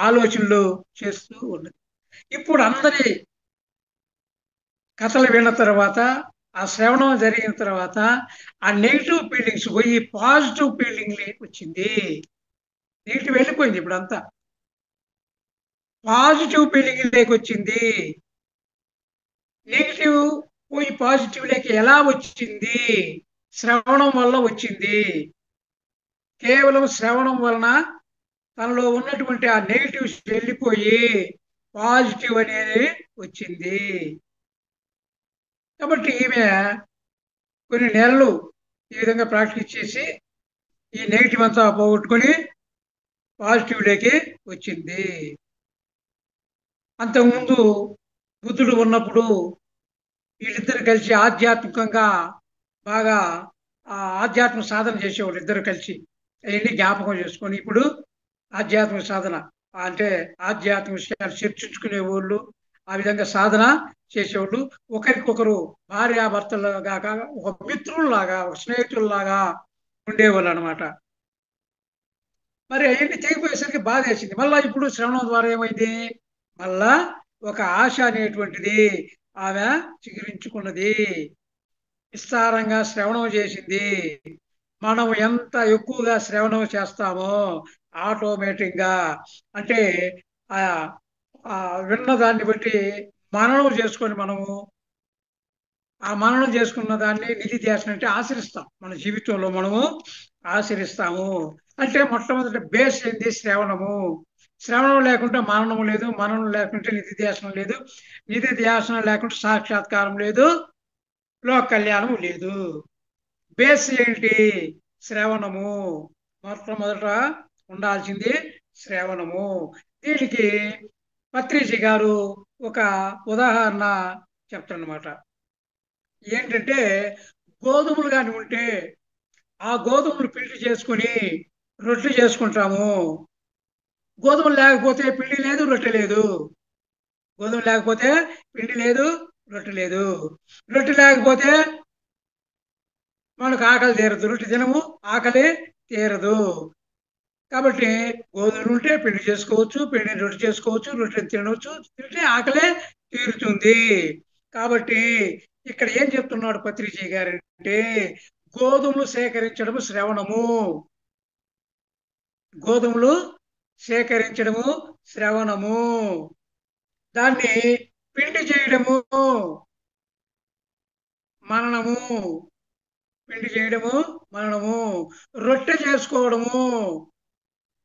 ఆలోచనలు చేస్తూ ఉన్నది. ఇప్పుడు అందరి కథలు విన్న తర్వాత, ఆ శ్రవణం జరిగిన తర్వాత ఆ నెగిటివ్ ఫీలింగ్స్ పోయి పాజిటివ్ ఫీలింగ్ వచ్చింది. నెగిటివ్ వెళ్ళిపోయింది. ఇప్పుడు అంతా పాజిటివ్ ఫీలింగ్ వచ్చింది. నెగిటివ్ పోయి పాజిటివ్ లేక ఎలా వచ్చింది? శ్రవణం వల్ల వచ్చింది. కేవలం శ్రవణం వలన తనలో ఉన్నటువంటి ఆ నెగిటివ్స్ వెళ్ళిపోయి పాజిటివ్ అనేది వచ్చింది. కాబట్టి ఈమె కొన్ని నెలలు ఈ విధంగా ప్రాక్టీస్ చేసి ఈ నెగిటివ్ అంతా పోగొట్టుకొని పాజిటివ్లోకి వచ్చింది. అంతకుముందు బుద్ధుడు ఉన్నప్పుడు వీళ్ళిద్దరు కలిసి ఆధ్యాత్మికంగా బాగా ఆధ్యాత్మిక సాధన చేసేవాళ్ళు. ఇద్దరు కలిసి అవన్నీ జ్ఞాపకం చేసుకొని ఇప్పుడు ఆధ్యాత్మిక సాధన అంటే ఆధ్యాత్మిక విషయాలు చర్చించుకునేవాళ్ళు, ఆ విధంగా సాధన చేసేవాళ్ళు. ఒకరికొకరు భార్యాభర్తలుగా ఒక మిత్రుల్లాగా, ఒక స్నేహితుల్లాగా ఉండేవాళ్ళు అనమాట. మరి అవన్నీ తెగిపోయేసరికి బాధ వేసింది. మళ్ళా ఇప్పుడు శ్రవణం ద్వారా ఏమైంది, మళ్ళా ఒక ఆశ అనేటువంటిది ఆమె చిగురించుకున్నది. విస్తారంగా శ్రవణం చేసింది. మనం ఎంత ఎక్కువగా శ్రవణం చేస్తామో ఆటోమేటిక్గా అంటే ఆ ఆ విన్న దాన్ని బట్టి మననం చేసుకొని మనము ఆ మననం చేసుకున్న దాన్ని నిధి ధ్యాసన అంటే ఆచరిస్తాం. మన జీవితంలో మనము ఆచరిస్తాము. అంటే మొట్టమొదటి బేస్ ఏంది, శ్రవణము. శ్రవణం లేకుంటే మననం లేదు, మననం లేకుంటే నిధి ధ్యాసనం లేదు, నిధి ధ్యాసనం లేకుంటే సాక్షాత్కారం లేదు, లోక కళ్యాణం లేదు. బేస్ ఏంటి, శ్రవణము. మొట్టమొదట ఉండాల్సింది శ్రవణము. దీనికి పత్రిజీ గారు ఒక ఉదాహరణ చెప్తారనమాట. ఏంటంటే గోధుమలు కానీ ఉంటే ఆ గోధుమలు పిండి చేసుకుని రొట్టె చేసుకుంటాము. గోధుమలు లేకపోతే పిండి లేదు, రొట్టె లేదు. గోధుమ లేకపోతే పిండి లేదు, రొట్టె లేదు. రొట్టె లేకపోతే మనకు ఆకలి తీరదు, రొట్టె తినము, ఆకలి తీరదు. కాబట్టి గోధుమలు ఉంటే పిండి చేసుకోవచ్చు, పిండిని రొట్టె చేసుకోవచ్చు, రొట్టెని తినవచ్చు, తింటే ఆకలే తీరుతుంది. కాబట్టి ఇక్కడ ఏం చెప్తున్నాడు పత్రిజీ గారు అంటే గోధుమలు సేకరించడము శ్రవణము. గోధుమలు సేకరించడము శ్రవణము. దాన్ని పిండి చేయడము మననము. పిండి చేయడము మననము. రొట్టె చేసుకోవడము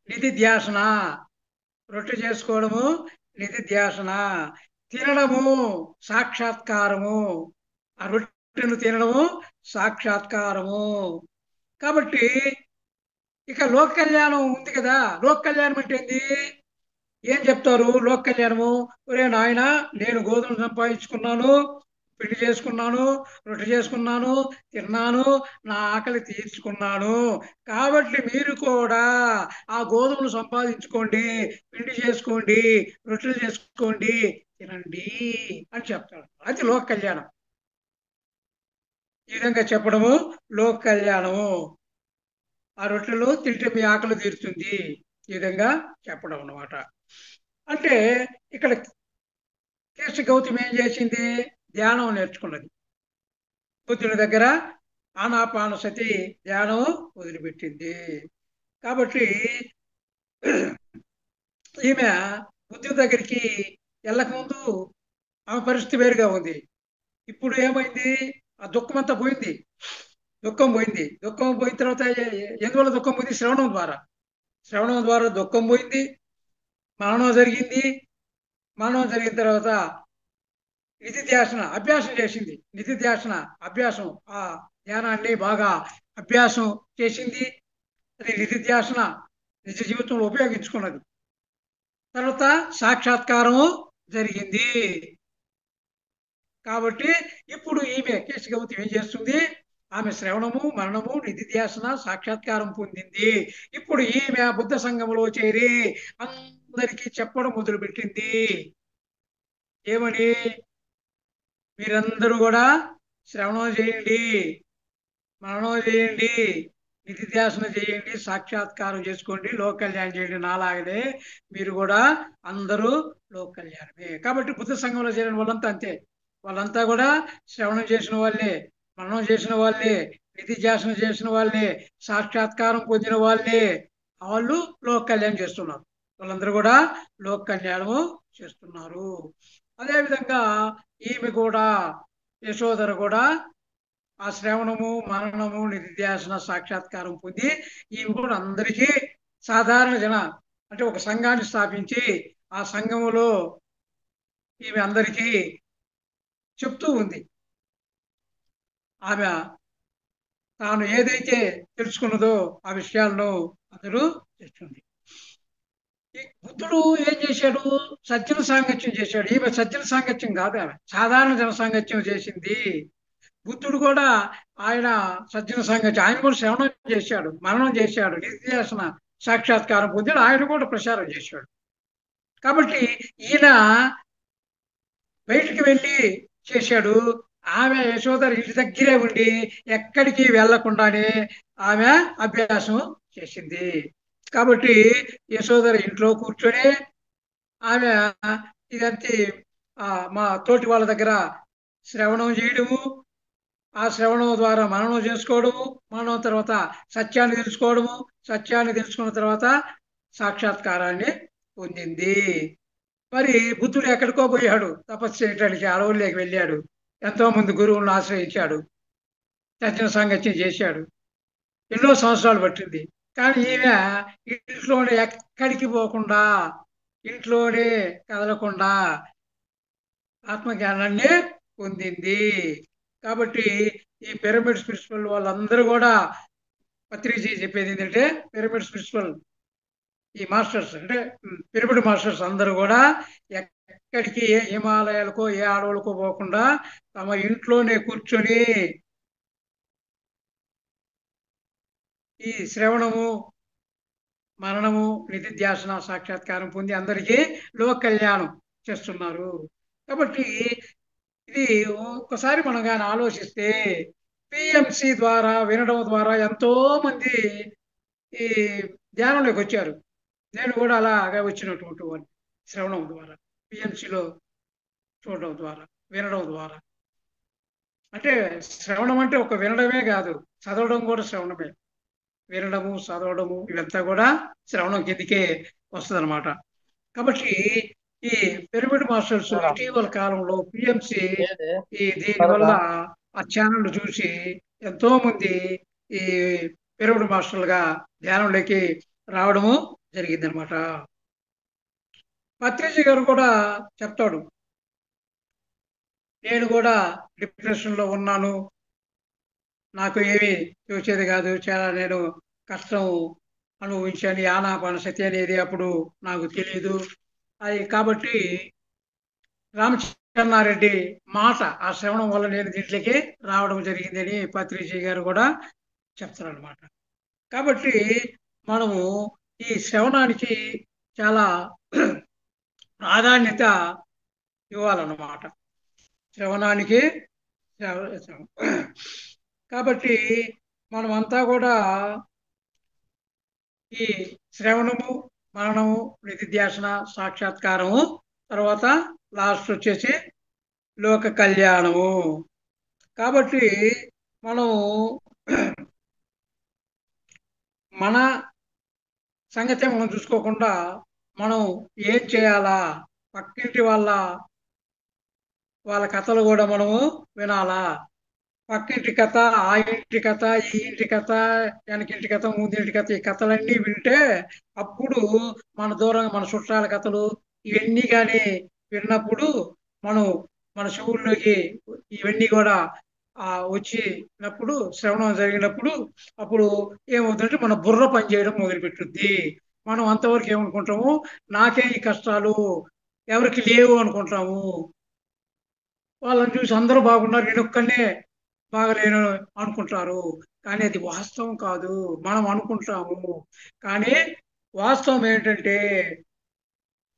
నిధి ధ్యాసన. రొట్టె చేసుకోవడము నిధి ధ్యాసన. తినడము సాక్షాత్కారము. ఆ రొట్టెను తినడము సాక్షాత్కారము. కాబట్టి ఇక లోక కళ్యాణం ఉంది కదా. లోక కళ్యాణం అంటే ఏంది, ఏం చెప్తారు లోక కళ్యాణము? ఒరే నాయన, నేను గోధుమలు సంపాదించుకున్నాను, పిండి చేసుకున్నాను, రొట్టె చేసుకున్నాను, తిన్నాను, నా ఆకలి తీర్చుకున్నాను. కాబట్టి మీరు కూడా ఆ గోధుమలు సంపాదించుకోండి, పిండి చేసుకోండి, రొట్టెలు చేసుకోండి, తినండి అని చెప్తాడు. అది లోక కళ్యాణం. ఈ విధంగా చెప్పడము లోక కళ్యాణము. ఆ రొట్టెలు తింటే మీ ఆకలి తీరుతుంది, ఈ విధంగా చెప్పడం అన్నమాట. అంటే ఇక్కడ కేశ గౌతమి ఏం చేసింది, ధ్యానం నేర్చుకున్నది. బుద్ధుని దగ్గర ఆనాపానసతి ధ్యానం వదిలిపెట్టింది. కాబట్టి ఈమె బుద్ధుని దగ్గరికి వెళ్ళకముందు ఆమె పరిస్థితి వేరుగా ఉంది. ఇప్పుడు ఏమైంది, ఆ దుఃఖం అంతా పోయింది. దుఃఖం పోయింది. దుఃఖం పోయిన తర్వాత ఎందువల్ల దుఃఖం పోయింది, శ్రవణం ద్వారా. శ్రవణం ద్వారా దుఃఖం పోయింది, మరణం జరిగింది. మరణం జరిగిన తర్వాత నిధి ధ్యాసన అభ్యాసం చేసింది. నిధి ధ్యాసన అభ్యాసం, ఆ ధ్యానాన్ని బాగా అభ్యాసం చేసింది. అది నిధి ధ్యాసన నిజ జీవితంలో ఉపయోగించుకున్నది. తర్వాత సాక్షాత్కారం జరిగింది. కాబట్టి ఇప్పుడు ఈమె కేశగౌతమి ఏం చేస్తుంది, ఆమె శ్రవణము మరణము నిధి ధ్యాసన సాక్షాత్కారం పొందింది. ఇప్పుడు ఈమె బుద్ధ సంఘంలో చేరి అందరికీ చెప్పడం మొదలుపెట్టింది. ఏమని, మీరందరూ కూడా శ్రవణం చేయండి, మననం చేయండి, నిధి ధ్యాసన చేయండి, సాక్షాత్కారం చేసుకోండి, లోక కళ్యాణం చేయండి. నాలాగనే మీరు కూడా అందరూ లోక కళ్యాణమే. కాబట్టి బుద్ధ సంఘంలో చేరిన వాళ్ళంతా అంతే. వాళ్ళంతా కూడా శ్రవణం చేసిన వాళ్ళే, మననం చేసిన వాళ్ళే, నిధి ధ్యాసన చేసిన వాళ్ళే, సాక్షాత్కారం పొందిన వాళ్ళే. వాళ్ళు లోక కళ్యాణం చేస్తున్నారు. వాళ్ళందరూ కూడా లోక కళ్యాణము చేస్తున్నారు. అదేవిధంగా ఈమె కూడా, యశోధర కూడా ఆ శ్రవణము మననము నిధి ధ్యాసన సాక్షాత్కారం పొంది ఈమె కూడా అందరికీ సాధారణ జన అంటే ఒక సంఘాన్ని స్థాపించి ఆ సంఘములో ఈమె అందరికీ చెప్తూ ఉంది. ఆమె తాను ఏదైతే తెలుసుకున్నదో ఆ విషయాలను అందరూ తెచ్చుకుంది. ఈ బుద్ధుడు ఏం చేశాడు, సజ్జన సాంగత్యం చేశాడు. ఈమె సజ్జన సాంగత్యం కాదు, ఆమె సాధారణ జన సాంగత్యం చేసింది. బుద్ధుడు కూడా ఆయన సజ్జన సాంగత్యం, ఆయన కూడా శ్రవణం చేశాడు, మననం చేశాడు, నిత్యాసన సాక్షాత్కారం పొందాడు, ఆయన కూడా ప్రచారం చేశాడు. కాబట్టి ఈయన బయటికి వెళ్ళి చేశాడు. ఆమె యశోదర ఇంటి దగ్గరే ఉండి ఎక్కడికి వెళ్లకుండానే ఆమె అభ్యాసం చేసింది. కాబట్టి యశోదర ఇంట్లో కూర్చొని ఆమె ఇదంతే మా తోటి వాళ్ళ దగ్గర శ్రవణం చేయడము, ఆ శ్రవణం ద్వారా మననం చేసుకోవడము, మననం తర్వాత సత్యాన్ని తెలుసుకోవడము, సత్యాన్ని తెలుసుకున్న తర్వాత సాక్షాత్కారాన్ని పొందింది. మరి బుద్ధుడు ఎక్కడికో పోయాడు తపస్సు చేయటానికి, అడవుల్లోకి వెళ్ళాడు. ఎంతో మంది గురువులను ఆశ్రయించాడు, సత్యం సాంగత్యం చేశాడు. ఎన్నో సంవత్సరాలు పట్టింది. కానీ ఈమె ఇంట్లోనే ఎక్కడికి పోకుండా, ఇంట్లోనే కదలకుండా ఆత్మజ్ఞానాన్ని పొందింది. కాబట్టి ఈ పిరమిడ్స్ ప్రిన్సిపల్ వాళ్ళందరూ కూడా పత్రిజీ చెప్పేది ఏంటంటే, పిరమిడ్స్ ప్రిన్సిపల్ ఈ మాస్టర్స్ అంటే పిరమిడ్ మాస్టర్స్ అందరూ కూడా ఎక్కడికి ఏ హిమాలయాలకో ఏ అడవులకో పోకుండా తమ ఇంట్లోనే కూర్చొని ఈ శ్రవణము, మరణము, నిధిధ్యాసన సాక్షాత్కారం పొంది అందరికీ లోక కళ్యాణం చేస్తున్నారు. కాబట్టి ఇది ఒక్కసారి మనం కానీ ఆలోచిస్తే పిఎంసి ద్వారా వినడం ద్వారా ఎంతో మంది ఈ ధ్యానంలోకి వచ్చారు. నేను కూడా అలాగా వచ్చినటువంటి వాడిని. శ్రవణం ద్వారా, పిఎంసిలో చూడడం ద్వారా, వినడం ద్వారా. అంటే శ్రవణం అంటే ఒక వినడమే కాదు, చదవడం కూడా శ్రవణమే. వినడము, చదవడము ఇవంతా కూడా శ్రవణం కిందికే వస్తుంది అనమాట. కాబట్టి ఈ పిరమిడ్ మాస్టర్స్ ఇటీవల కాలంలో పిఎంసి దీనివల్ల ఆ ఛానల్ చూసి ఎంతో మంది ఈ పిరమిడ్ మాస్టర్లుగా ధ్యానంలోకి రావడము జరిగిందనమాట. పత్రిజీ గారు కూడా చెప్తాడు, నేను కూడా డిప్రెషన్లో ఉన్నాను, నాకు ఏమీ చూసేది కాదు, చాలా నేను కష్టం అనుభవించాను, ఆనాపానసతి అనేది అప్పుడు నాకు తెలియదు. అది కాబట్టి రామచంద్రారెడ్డి మాట ఆ శ్రవణం వల్ల నేను దీంట్లోకి రావడం జరిగిందని పత్రిజీ గారు కూడా చెప్తారనమాట. కాబట్టి మనము ఈ శ్రవణానికి చాలా ప్రాధాన్యత ఇవ్వాలన్నమాట. శ్రవణానికి కాబట్టి మనమంతా కూడా ఈ శ్రవణము, మరణము, నిధిధ్యాసన, సాక్షాత్కారము, తర్వాత లాస్ట్ వచ్చేసి లోక కళ్యాణము. కాబట్టి మనము మన సంగతే మనం చూసుకోకుండా మనం ఏం చేయాలా, పక్కింటి వాళ్ళ కథలు కూడా మనము వినాలా. పక్కింటి కథ, ఆ ఇంటి కథ, ఈ ఇంటి కథ, వెనకింటి కథ, ముందింటి కథ, ఈ కథలన్నీ వింటే అప్పుడు మన దూరంగా మన చుట్టాల కథలు ఇవన్నీ కానీ విన్నప్పుడు మనం మన చెవుల్లోకి ఇవన్నీ కూడా వచ్చినప్పుడు, శ్రవణం జరిగినప్పుడు అప్పుడు ఏమవుతుందంటే మన బుర్ర పనిచేయడం మొదలుపెట్టుద్ది. మనం అంతవరకు ఏమనుకుంటాము, నాకే ఈ కష్టాలు ఎవరికి లేవు అనుకుంటాము. వాళ్ళని చూసి అందరూ బాగున్నారు, నేను ఒక్కనే బాగలేను అనుకుంటారు. కానీ అది వాస్తవం కాదు, మనం అనుకుంటాము. కానీ వాస్తవం ఏంటంటే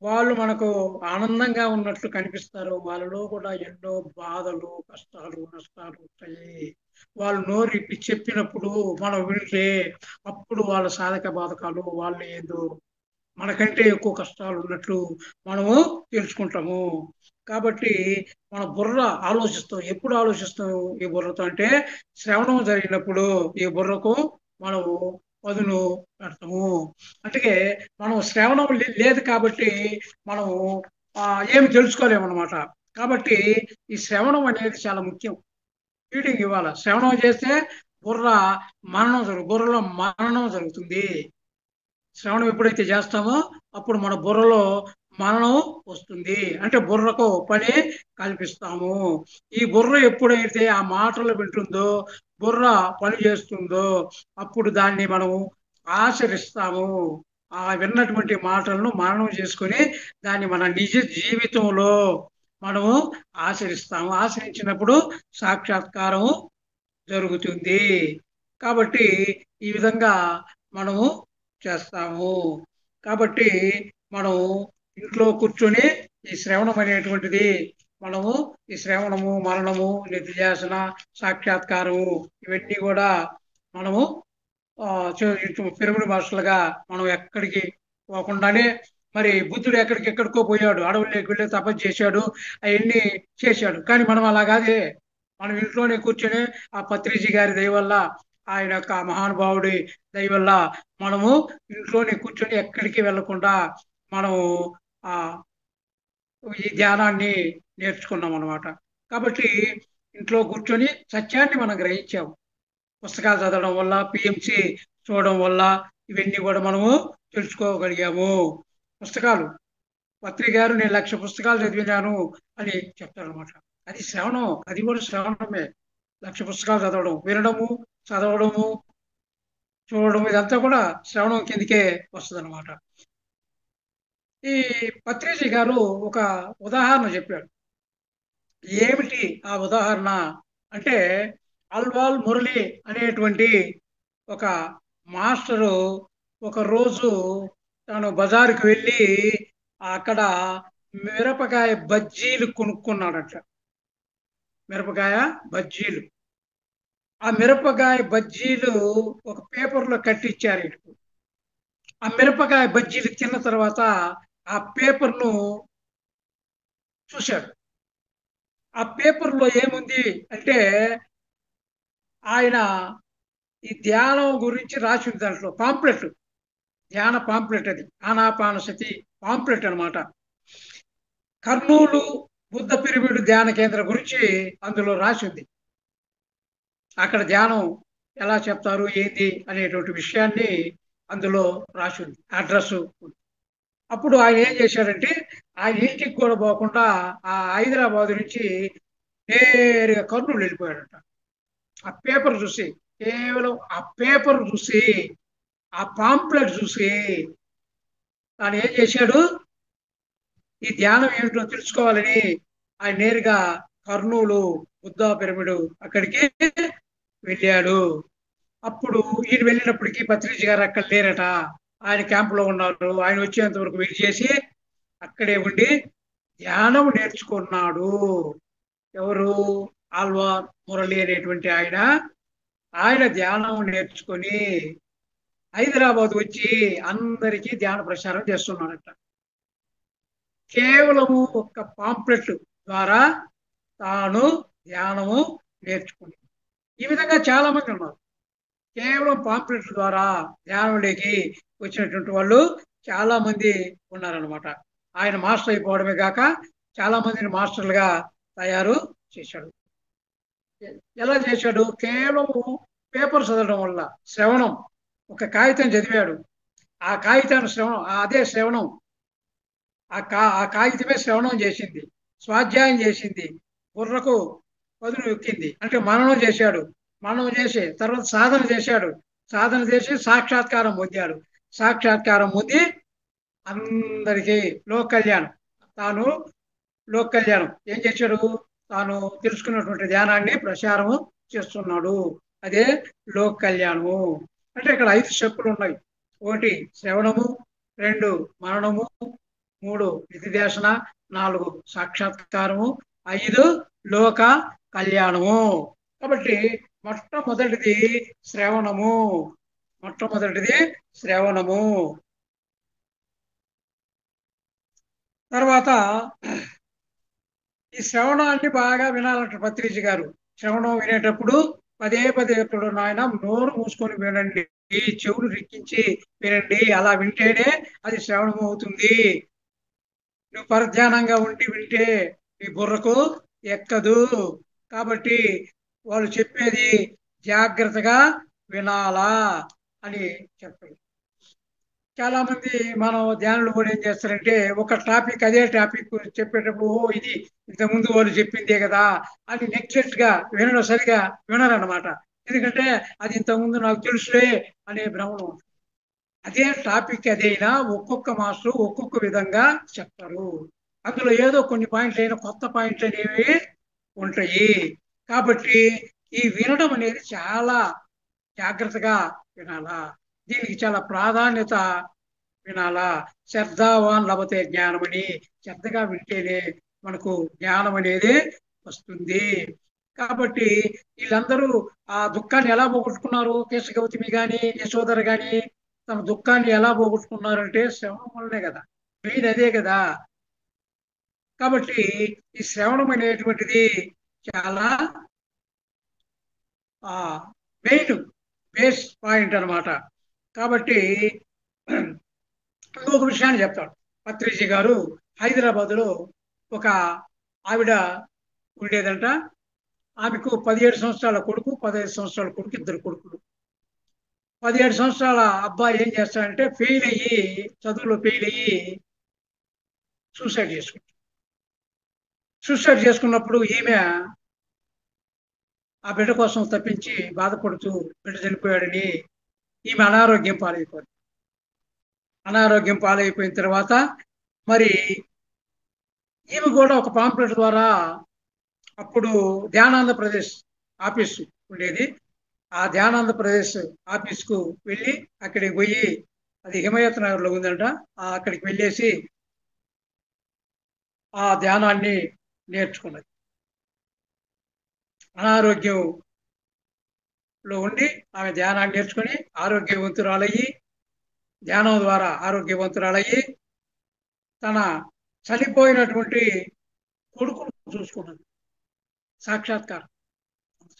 వాళ్ళు మనకు ఆనందంగా ఉన్నట్లు కనిపిస్తారు, వాళ్ళలో కూడా ఎన్నో బాధలు, కష్టాలు, నష్టాలు ఉంటాయి. వాళ్ళు నోరిప్పి చెప్పినప్పుడు మనం వింటే అప్పుడు వాళ్ళ సాధక బాధకాలు, వాళ్ళు ఏదో మనకంటే ఎక్కువ కష్టాలు ఉన్నట్లు మనము తెలుసుకుంటాము. కాబట్టి మన బుర్ర ఆలోచిస్తాం. ఎప్పుడు ఆలోచిస్తాం ఈ బుర్రతో అంటే శ్రవణం జరిగినప్పుడు ఈ బుర్రకు మనము పదును పెడతాము. అంటే మనం శ్రవణం లేదు కాబట్టి మనము ఏమి తెలుసుకోలేమన్నమాట. కాబట్టి ఈ శ్రవణం అనేది చాలా ముఖ్యం. ఫీడింగ్ ఇవ్వాలి. శ్రవణం చేస్తే బుర్రలో మననం జరుగుతుంది. శ్రవణం ఎప్పుడైతే చేస్తామో అప్పుడు మన బుర్రలో మననం వస్తుంది. అంటే బుర్రకు పని కల్పిస్తాము. ఈ బుర్ర ఎప్పుడైతే ఆ మాటలు వింటుందో, బుర్ర పని చేస్తుందో అప్పుడు దాన్ని మనము ఆచరిస్తాము. ఆ విన్నటువంటి మాటలను మననం చేసుకొని దాన్ని మన నిజ జీవితంలో మనము ఆచరిస్తాము. ఆచరించినప్పుడు సాక్షాత్కారం జరుగుతుంది. కాబట్టి ఈ విధంగా మనము చేస్తాము. కాబట్టి మనం ఇంట్లో కూర్చొని ఈ శ్రవణం అనేటువంటిది మనము ఈ శ్రవణము, మరణము, నిధిధ్యాసన, సాక్షాత్కారము ఇవన్నీ కూడా మనము పిరమిడ్ మాస్టర్లుగా మనం ఎక్కడికి పోకుండానే, మరి బుద్ధుడు ఎక్కడికో పోయాడు, అడవుల్లోకి వెళ్ళి తపస్సు చేశాడు, అవన్నీ చేశాడు. కానీ మనం అలా కాదే, మనం ఇంట్లోనే కూర్చొని ఆ పత్రిజీ గారి దయ వల్ల, ఆయన యొక్క మహానుభావుడి దయ వల్ల మనము ఇంట్లోనే కూర్చొని ఎక్కడికి వెళ్లకుండా మనము ఆ ఈ ధ్యానాన్ని నేర్చుకున్నాం అనమాట. కాబట్టి ఇంట్లో కూర్చొని సత్యాన్ని మనం గ్రహించాము. పుస్తకాలు చదవడం వల్ల, పిఎంసి చూడడం వల్ల ఇవన్నీ కూడా మనము తెలుసుకోగలిగాము. పుస్తకాలు పత్రి గారు నేను 1,00,000 పుస్తకాలు చదివినాను అని చెప్తారు అనమాట. అది శ్రవణం, అది కూడా శ్రవణమే. 1,00,000 పుస్తకాలు చదవడం, వినడము, చదవడము, చూడడం ఇదంతా కూడా శ్రవణం కిందకే వస్తుంది అనమాట. ఈ పత్రిజీ గారు ఒక ఉదాహరణ చెప్పాడు. ఏమిటి ఆ ఉదాహరణ అంటే, అల్వాల్ మురళి అనేటువంటి ఒక మాస్టరు ఒక రోజు తాను బజారుకి వెళ్ళి అక్కడ మిరపకాయ బజ్జీలు కొనుక్కున్నాడట. మిరపకాయ బజ్జీలు. ఆ మిరపకాయ బజ్జీలు ఒక పేపర్లో కట్టించారు. ఆ మిరపకాయ బజ్జీలు తిన్న తర్వాత ఆ పేపర్ను చూశాడు. ఆ పేపర్లో ఏముంది అంటే, ఆయన ఈ ధ్యానం గురించి రాసింది. దాంట్లో పాంప్లెట్, ధ్యాన పాంప్లెట్, అది ఆనాపానసతి పాంప్లెట్ అనమాట. కర్నూలు బుద్ధ పిరమిడ్ ధ్యాన కేంద్రం గురించి అందులో రాసింది. అక్కడ ధ్యానం ఎలా చెప్తారు, ఏంది అనేటువంటి విషయాన్ని అందులో రాసింది, అడ్రస్. అప్పుడు ఆయన ఏం చేశాడంటే, ఆయన ఇంటికి కూడా పోకుండా ఆ హైదరాబాద్ నుంచి నేరుగా కర్నూలు వెళ్ళిపోయాడట. ఆ పేపర్ చూసి, కేవలం ఆ పేపర్ చూసి, ఆ పాంప్లెట్ చూసి తాను ఏం చేశాడు, ఈ ధ్యానం ఏమిటో తెలుసుకోవాలని ఆయన నేరుగా కర్నూలు బుద్ధ పిరమిడ్ అక్కడికి వెళ్ళాడు. అప్పుడు ఈయన వెళ్ళినప్పటికీ పత్రిజీ గారు అక్కడ లేరట, ఆయన క్యాంపులో ఉన్నారు. ఆయన వచ్చేంత వరకు వెయిట్ చేసి అక్కడే ఉండి ధ్యానం నేర్చుకున్నాడు. ఎవరు? ఆల్వార్ మురళి అనేటువంటి ఆయన ధ్యానం నేర్చుకొని హైదరాబాద్ వచ్చి అందరికీ ధ్యాన ప్రచారం చేస్తున్నాడట. కేవలము ఒక్క పాంప్లెట్ ద్వారా తాను ధ్యానము నేర్చుకుని. ఈ విధంగా చాలా మంది ఉన్నారు. కేవలం పాంప్లెట్ ద్వారా ధ్యానంలోకి వచ్చినటువంటి వాళ్ళు చాలా మంది ఉన్నారనమాట. ఆయన మాస్టర్ అయిపోవడమే కాక చాలా మందిని మాస్టర్లుగా తయారు చేశాడు. ఎలా చేశాడు? కేవలము పేపర్ చదవడం వల్ల, శ్రవణం, ఒక కాగితం చదివాడు, ఆ కాగితాన్ని శ్రవణం, అదే శ్రవణం, ఆ కాగితమే శ్రవణం చేసింది, స్వాధ్యాయం చేసింది, బుర్రకు పదును ఎక్కింది. అంటే మననం చేశాడు, మననం చేసి తర్వాత సాధన చేశాడు, సాధన చేసి సాక్షాత్కారం పొందాడు, సాక్షాత్కారం పొంది అందరికీ లోక కళ్యాణం, తాను లోక కళ్యాణం ఏం చేశాడు, తాను తెలుసుకున్నటువంటి ధ్యానాన్ని ప్రచారము చేస్తున్నాడు. అదే లోక కళ్యాణము. అంటే ఇక్కడ 5 శక్తులు ఉన్నాయి. 1 శ్రవణము, 2 మరణము, 3 నిధిధ్యాసన, 4 సాక్షాత్కారము, 5 లోక కళ్యాణము. కాబట్టి మొట్టమొదటిది శ్రవణము. తర్వాత ఈ శ్రవణాన్ని బాగా వినాలంట పత్రిజీ గారు. శ్రవణం వినేటప్పుడు పదే పదే ఎప్పుడు నాయన నోరు మూసుకొని వినండి, చెవులు రిక్కించి వినండి, అలా వింటేనే అది శ్రవణం అవుతుంది. నువ్వు పరధ్యానంగా ఉండి వింటే నీ బుర్రకు ఎక్కదు. కాబట్టి వాళ్ళు చెప్పేది జాగ్రత్తగా వినాలా అని చెప్పారు. చాలా మంది మనం ధ్యానులు కూడా ఏం చేస్తారంటే, ఒక టాపిక్ అదే టాపిక్ చెప్పేటప్పుడు ఇది ఇంతకుముందు వాళ్ళు చెప్పిందే కదా అని నెగ్లెక్ట్ గా వినడం, సరిగా వినరన్నమాట. ఎందుకంటే అది ఇంతకుముందు నాకు తెలుసులే అనే భ్రమణం. అదే టాపిక్ అదైనా ఒక్కొక్క మాస్టర్ ఒక్కొక్క విధంగా చెప్తారు. అందులో ఏదో కొన్ని పాయింట్లు అయినా కొత్త పాయింట్లు అనేవి ఉంటాయి. కాబట్టి ఈ వినడం అనేది చాలా జాగ్రత్తగా వినాలా, దీనికి చాలా ప్రాధాన్యత వినాలా. శ్రద్ధావాన్ లభతే జ్ఞానం అని, శ్రద్ధగా వింటేనే మనకు జ్ఞానం అనేది వస్తుంది. కాబట్టి వీళ్ళందరూ ఆ దుఃఖాన్ని ఎలా పోగొట్టుకున్నారు? కేశగౌతమి గాని యశోదర గాని తమ దుఃఖాన్ని ఎలా పోగొట్టుకున్నారంటే శ్రవణం వల్లనే కదా. మెయిన్ అదే కదా. కాబట్టి ఈ శ్రవణం అనేటువంటిది చాలా మెయిన్ బేస్ పాయింట్ అన్నమాట. కాబట్టి ఇంకొక విషయాన్ని చెప్తాడు పత్రిజీ గారు. హైదరాబాద్లో ఒక ఆవిడ ఉండేదంట. ఆమెకు 17 సంవత్సరాల కొడుకు, 15 సంవత్సరాల కొడుకు, ఇద్దరు కొడుకులు. 17 సంవత్సరాల అబ్బాయి ఏం చేస్తాడంటే చదువులో ఫెయిల్ అయ్యి సూసైడ్ చేసుకుంటాడు. సూసైడ్ చేసుకున్నప్పుడు ఈమె ఆ బిడ్డ కోసం తప్పించి బాధపడుతూ బిడ్డ చనిపోయాడని ఈమె అనారోగ్యం పాలైపోయింది. అనారోగ్యం పాలైపోయిన తర్వాత మరి ఈమె కూడా ఒక పాంప్లెట్ ద్వారా అప్పుడు ధ్యానాంధ్రప్రదేశ్ ఆఫీసు ఉండేది. ఆ ధ్యానాంధ్రప్రదేశ్ ఆఫీస్కు వెళ్ళి అక్కడికి పోయి, అది హిమయత్ నగర్లో ఉందంట, అక్కడికి వెళ్ళేసి ఆ ధ్యానాన్ని నేర్చుకున్నది. అనారోగ్యంలో ఉండి ఆమె ధ్యానాన్ని నేర్చుకుని ఆరోగ్యవంతురాలయ్యి, ధ్యానం ద్వారా ఆరోగ్యవంతురాలయ్యి తన చనిపోయినటువంటి కొడుకును చూసుకున్నది. సాక్షాత్కారం.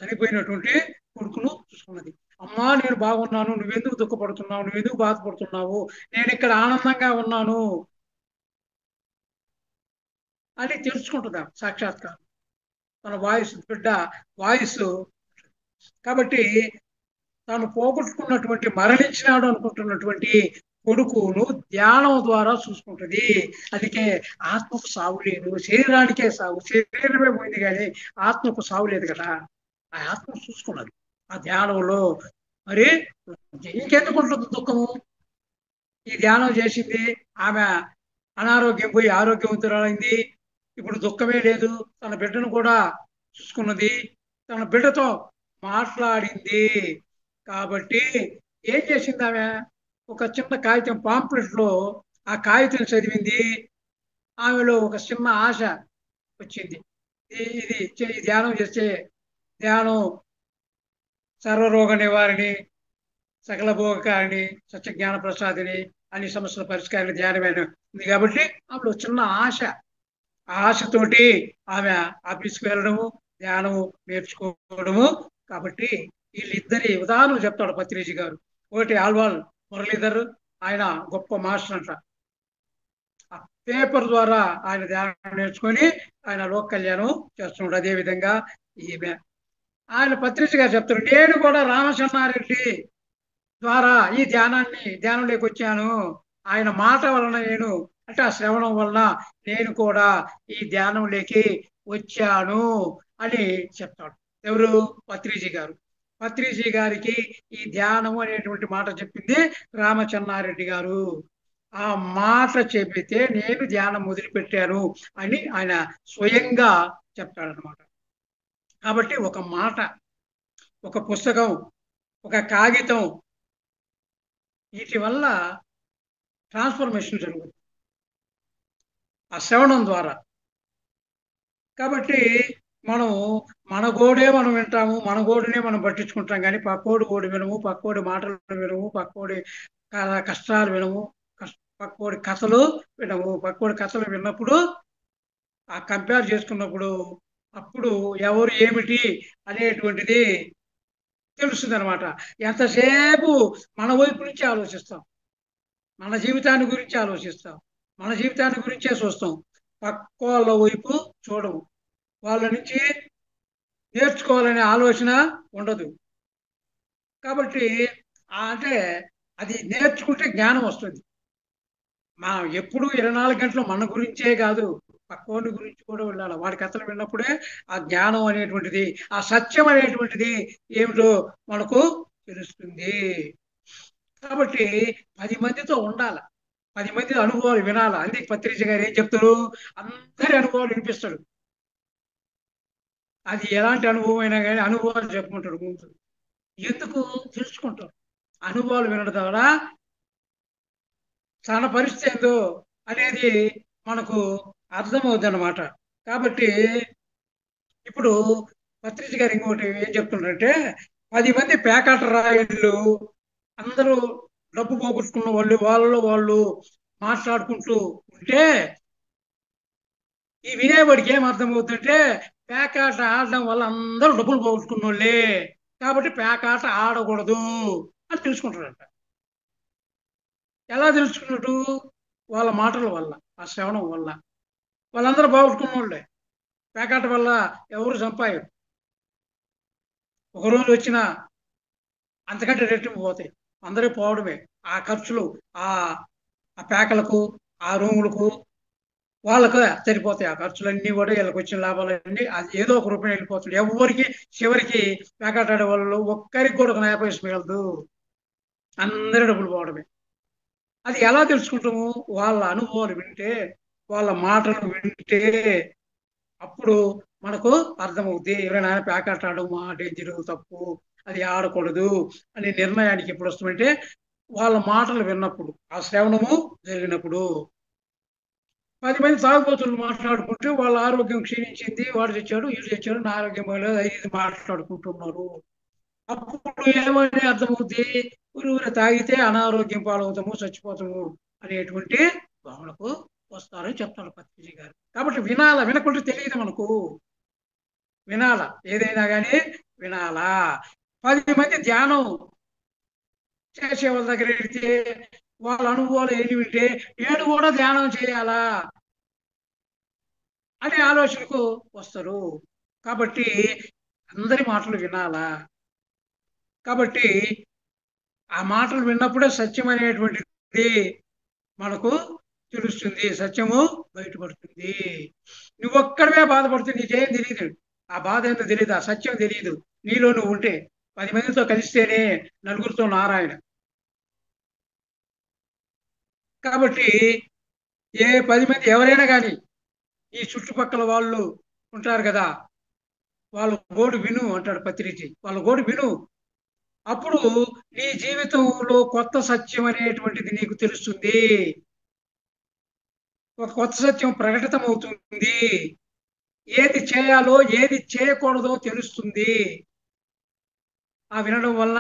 చనిపోయినటువంటి కొడుకును చూసుకున్నది. అమ్మా, నేను బాగున్నాను, నువ్వెందుకు దుఃఖపడుతున్నావు, నువ్వెందుకు బాధపడుతున్నావు, నేను ఇక్కడ ఆనందంగా ఉన్నాను అని తెలుసుకుంటుందా సాక్షాత్కారం. తన వాయిస్, బిడ్డ వాయిస్. కాబట్టి తాను పోగొట్టుకున్నటువంటి, మరణించినాడు అనుకుంటున్నటువంటి కొడుకును ధ్యానం ద్వారా చూసుకుంటుంది. అందుకే ఆత్మకు సావు లేదు, శరీరానికే సావు. శరీరమే పోయింది కానీ ఆత్మకు సావు లేదు కదా. ఆ ఆత్మ చూసుకున్నది ఆ ధ్యానంలో. మరి ఇంకెందుకు ఉంటుంది దుఃఖము? ఈ ధ్యానం చేసింది, ఆమె అనారోగ్యం పోయి ఆరోగ్యవంతురాలైంది. ఇప్పుడు దుఃఖమే లేదు. తన బిడ్డను కూడా చూసుకున్నది, తన బిడ్డతో మాట్లాడింది. కాబట్టి ఏం చేసింది ఆమె? ఒక చిన్న కాగితం పాంప్లెట్లో ఆ కాగితం చదివింది. ఆమెలో ఒక చిన్న ఆశ వచ్చింది. ఇది ధ్యానం చేస్తే, ధ్యానం సర్వరోగ నివారణి, సకల భోగకారిణి, సత్యజ్ఞాన ప్రసాదిని, అన్ని సమస్యల పరిష్కారాన్ని ధ్యానమైన ఉంది. కాబట్టి ఆమెలో చిన్న ఆశ. ఆ ఆశతోటి ఆమె ఆఫీస్కి వెళ్ళడము, ధ్యానము నేర్చుకోవడము. కాబట్టి వీళ్ళిద్దరి ఉదాహరణలు చెప్తాడు పత్రిజీ గారు. ఒకటి ఆల్వాల్ మురళీధర్, ఆయన గొప్ప మాస్టర్ అంట. ఆ పేపర్ ద్వారా ఆయన ధ్యానం నేర్చుకొని ఆయన లోక కళ్యాణం చేస్తున్నాడు. అదేవిధంగా ఈమె, ఆయన పత్రిజీ గారు చెప్తారు, నేను కూడా రామచంద్రారెడ్డి ద్వారా ఈ ధ్యానంలోకి వచ్చాను. ఆయన మాట వలన అంటే ఆ శ్రవణం వలన నేను కూడా ఈ ధ్యానంలోకి వచ్చాను అని చెప్తాడు. ఎవరు? పత్రిజీ గారు. పత్రిజీ గారికి ఈ ధ్యానం అనేటువంటి మాట చెప్పింది రామచంద్రారెడ్డి గారు. ఆ మాట చెబితే నేను ధ్యానం మొదలుపెట్టాను అని ఆయన స్వయంగా చెప్తాడనమాట. కాబట్టి ఒక మాట, ఒక పుస్తకం, ఒక కాగితం, వీటి వల్ల ట్రాన్స్ఫర్మేషన్ జరుగుతుంది ఆ శ్రవణం ద్వారా. కాబట్టి మన గోడే మనం వింటాము, మన గోడునే మనం పట్టించుకుంటాం, కానీ పక్కోడి గోడు వినము, పక్కోడి మాటలు వినము, పక్కోడి కష్టాలు వినము, పక్కోడి కథలు వినము. పక్కోడి కథలు విన్నప్పుడు ఆ కంపేర్ చేసుకున్నప్పుడు అప్పుడు ఎవరు ఏమిటి అనేటువంటిది తెలుస్తుంది అనమాట. ఎంతసేపు మన వైపు నుంచి ఆలోచిస్తాం, మన జీవితాన్ని గురించి ఆలోచిస్తాం, మన జీవితాన్ని గురించే చూస్తాం, పక్క వాళ్ళ వైపు చూడము. వాళ్ళ నుంచి నేర్చుకోవాలనే ఆలోచన ఉండదు. కాబట్టి అంటే అది నేర్చుకుంటే జ్ఞానం వస్తుంది. మనం ఎప్పుడు 24 గంటలు మన గురించే కాదు, పక్కోడి గురించి కూడా వెళ్ళాలి. వాడి కథలు విన్నప్పుడే ఆ జ్ఞానం అనేటువంటిది, ఆ సత్యం అనేటువంటిది ఏమిటో మనకు తెలుస్తుంది. కాబట్టి 10 మందితో ఉండాలి, 10 మంది అనుభవాలు వినాలి. అందుకే పత్రిజీ గారు ఏం చెప్తారు? అందరి అనుభవాలు వినిపిస్తాడు. అది ఎలాంటి అనుభవం అయినా కానీ అనుభవాలు చెప్పుకుంటాడు ముందు. ఎందుకు? తెలుసుకుంటాం. అనుభవాలు వినడం ద్వారా తన పరిస్థితి ఏందో అనేది మనకు అర్థమవుతుంది అన్నమాట. కాబట్టి ఇప్పుడు పత్రిజ గారు ఇంకోటి ఏం చెప్తున్నారంటే 10 మంది పేకాట రాయుళ్ళు అందరూ డబ్బు పోగొట్టుకున్న వాళ్ళు వాళ్ళలో వాళ్ళు మాట్లాడుకుంటూ ఉంటే ఈ వినేవాడికి ఏం అర్థమవుతుందంటే పేకాట ఆడడం వల్ల అందరూ డబ్బులు పోగొట్టుకున్న వాళ్ళే, కాబట్టి పేకాట ఆడకూడదు అని తెలుసుకుంటారంట. ఎలా తెలుసుకున్నట్టు? వాళ్ళ మాటల వల్ల, ఆ శ్రవణం వల్ల. వాళ్ళందరూ పోగొట్టుకున్న వాళ్ళే. పేకాట వల్ల ఎవరు సంపాదరు. ఒకరోజు వచ్చిన అంతకంటే రెట్టింపు పోతాయి. అందరూ పోవడమే. ఆ ఖర్చులు, ఆ ఆ పేకలకు, ఆ రూములకు వాళ్ళకు సరిపోతాయి. ఆ ఖర్చులన్నీ కూడా వీళ్ళకి వచ్చిన లాభాలన్నీ అది ఏదో ఒక రూపాయి వెళ్ళిపోతుంది. ఎవరికి చివరికి పేకాట ఆడే వాళ్ళు ఒక్కరికి కూడా ఒక 50 పైసలు మిగలదు. అందరి డబ్బులు పోవడమే. అది ఎలా తెలుసుకుంటాము? వాళ్ళ అనుభవాలు వింటే, వాళ్ళ మాటలు వింటే అప్పుడు మనకు అర్థమవుద్ది. ఎవరైనా పేకాట ఆడడం డేంజర్, తప్పు, అది ఆడకూడదు అనే నిర్ణయానికి ఎప్పుడు వస్తామంటే వాళ్ళ మాటలు విన్నప్పుడు, ఆ శ్రవణము జరిగినప్పుడు. 10 మంది తాగుబోతులు మాట్లాడుకుంటే వాళ్ళ ఆరోగ్యం క్షీణించింది, వాడు తెచ్చాడు, వీడు తెచ్చాడు, నా ఆరోగ్యం బాగలేదు, అది ఇది మాట్లాడుకుంటున్నారు. అప్పుడు ఏమని అర్థమవుద్ది? ఊరు తాగితే అనారోగ్యం పాలవుతాము, చచ్చిపోతాము అనేటువంటి భావనకు వస్తారని చెప్తాడు పత్రిజీ గారు. కాబట్టి వినాల, వినకుంటే తెలియదు మనకు. వినాల, ఏదైనా కానీ వినాలా. 10 మంది ధ్యానం చేసే వాళ్ళ దగ్గర వెళ్తే వాళ్ళ అనుభవాలు ఏంటి వింటే నేను కూడా ధ్యానం చేయాలా అనే ఆలోచనకు వస్తారు. కాబట్టి అందరి మాటలు వినాలా. కాబట్టి ఆ మాటలు విన్నప్పుడే సత్యం అనేటువంటిది మనకు తెలుస్తుంది, సత్యము బయటపడుతుంది. నువ్వు ఒక్కడవే బాధపడుతుంది, నీకేం తెలియదు, ఆ బాధ ఏంటో తెలియదు, ఆ సత్యం తెలియదు. నీలో నువ్వు ఉంటే 10 మందితో కలిస్తేనే నలుగురితో నారాయణ. కాబట్టి ఏ 10 మంది ఎవరైనా కానీ ఈ చుట్టుపక్కల వాళ్ళు ఉంటారు కదా, వాళ్ళ గోడు విను అంటాడు పత్రిజీ. వాళ్ళ గోడు విను, అప్పుడు నీ జీవితంలో కొత్త సత్యం అనేటువంటిది నీకు తెలుస్తుంది. ఒక కొత్త సత్యం ప్రకటితమవుతుంది. ఏది చేయాలో ఏది చేయకూడదో తెలుస్తుంది. ఆ వినడం వల్ల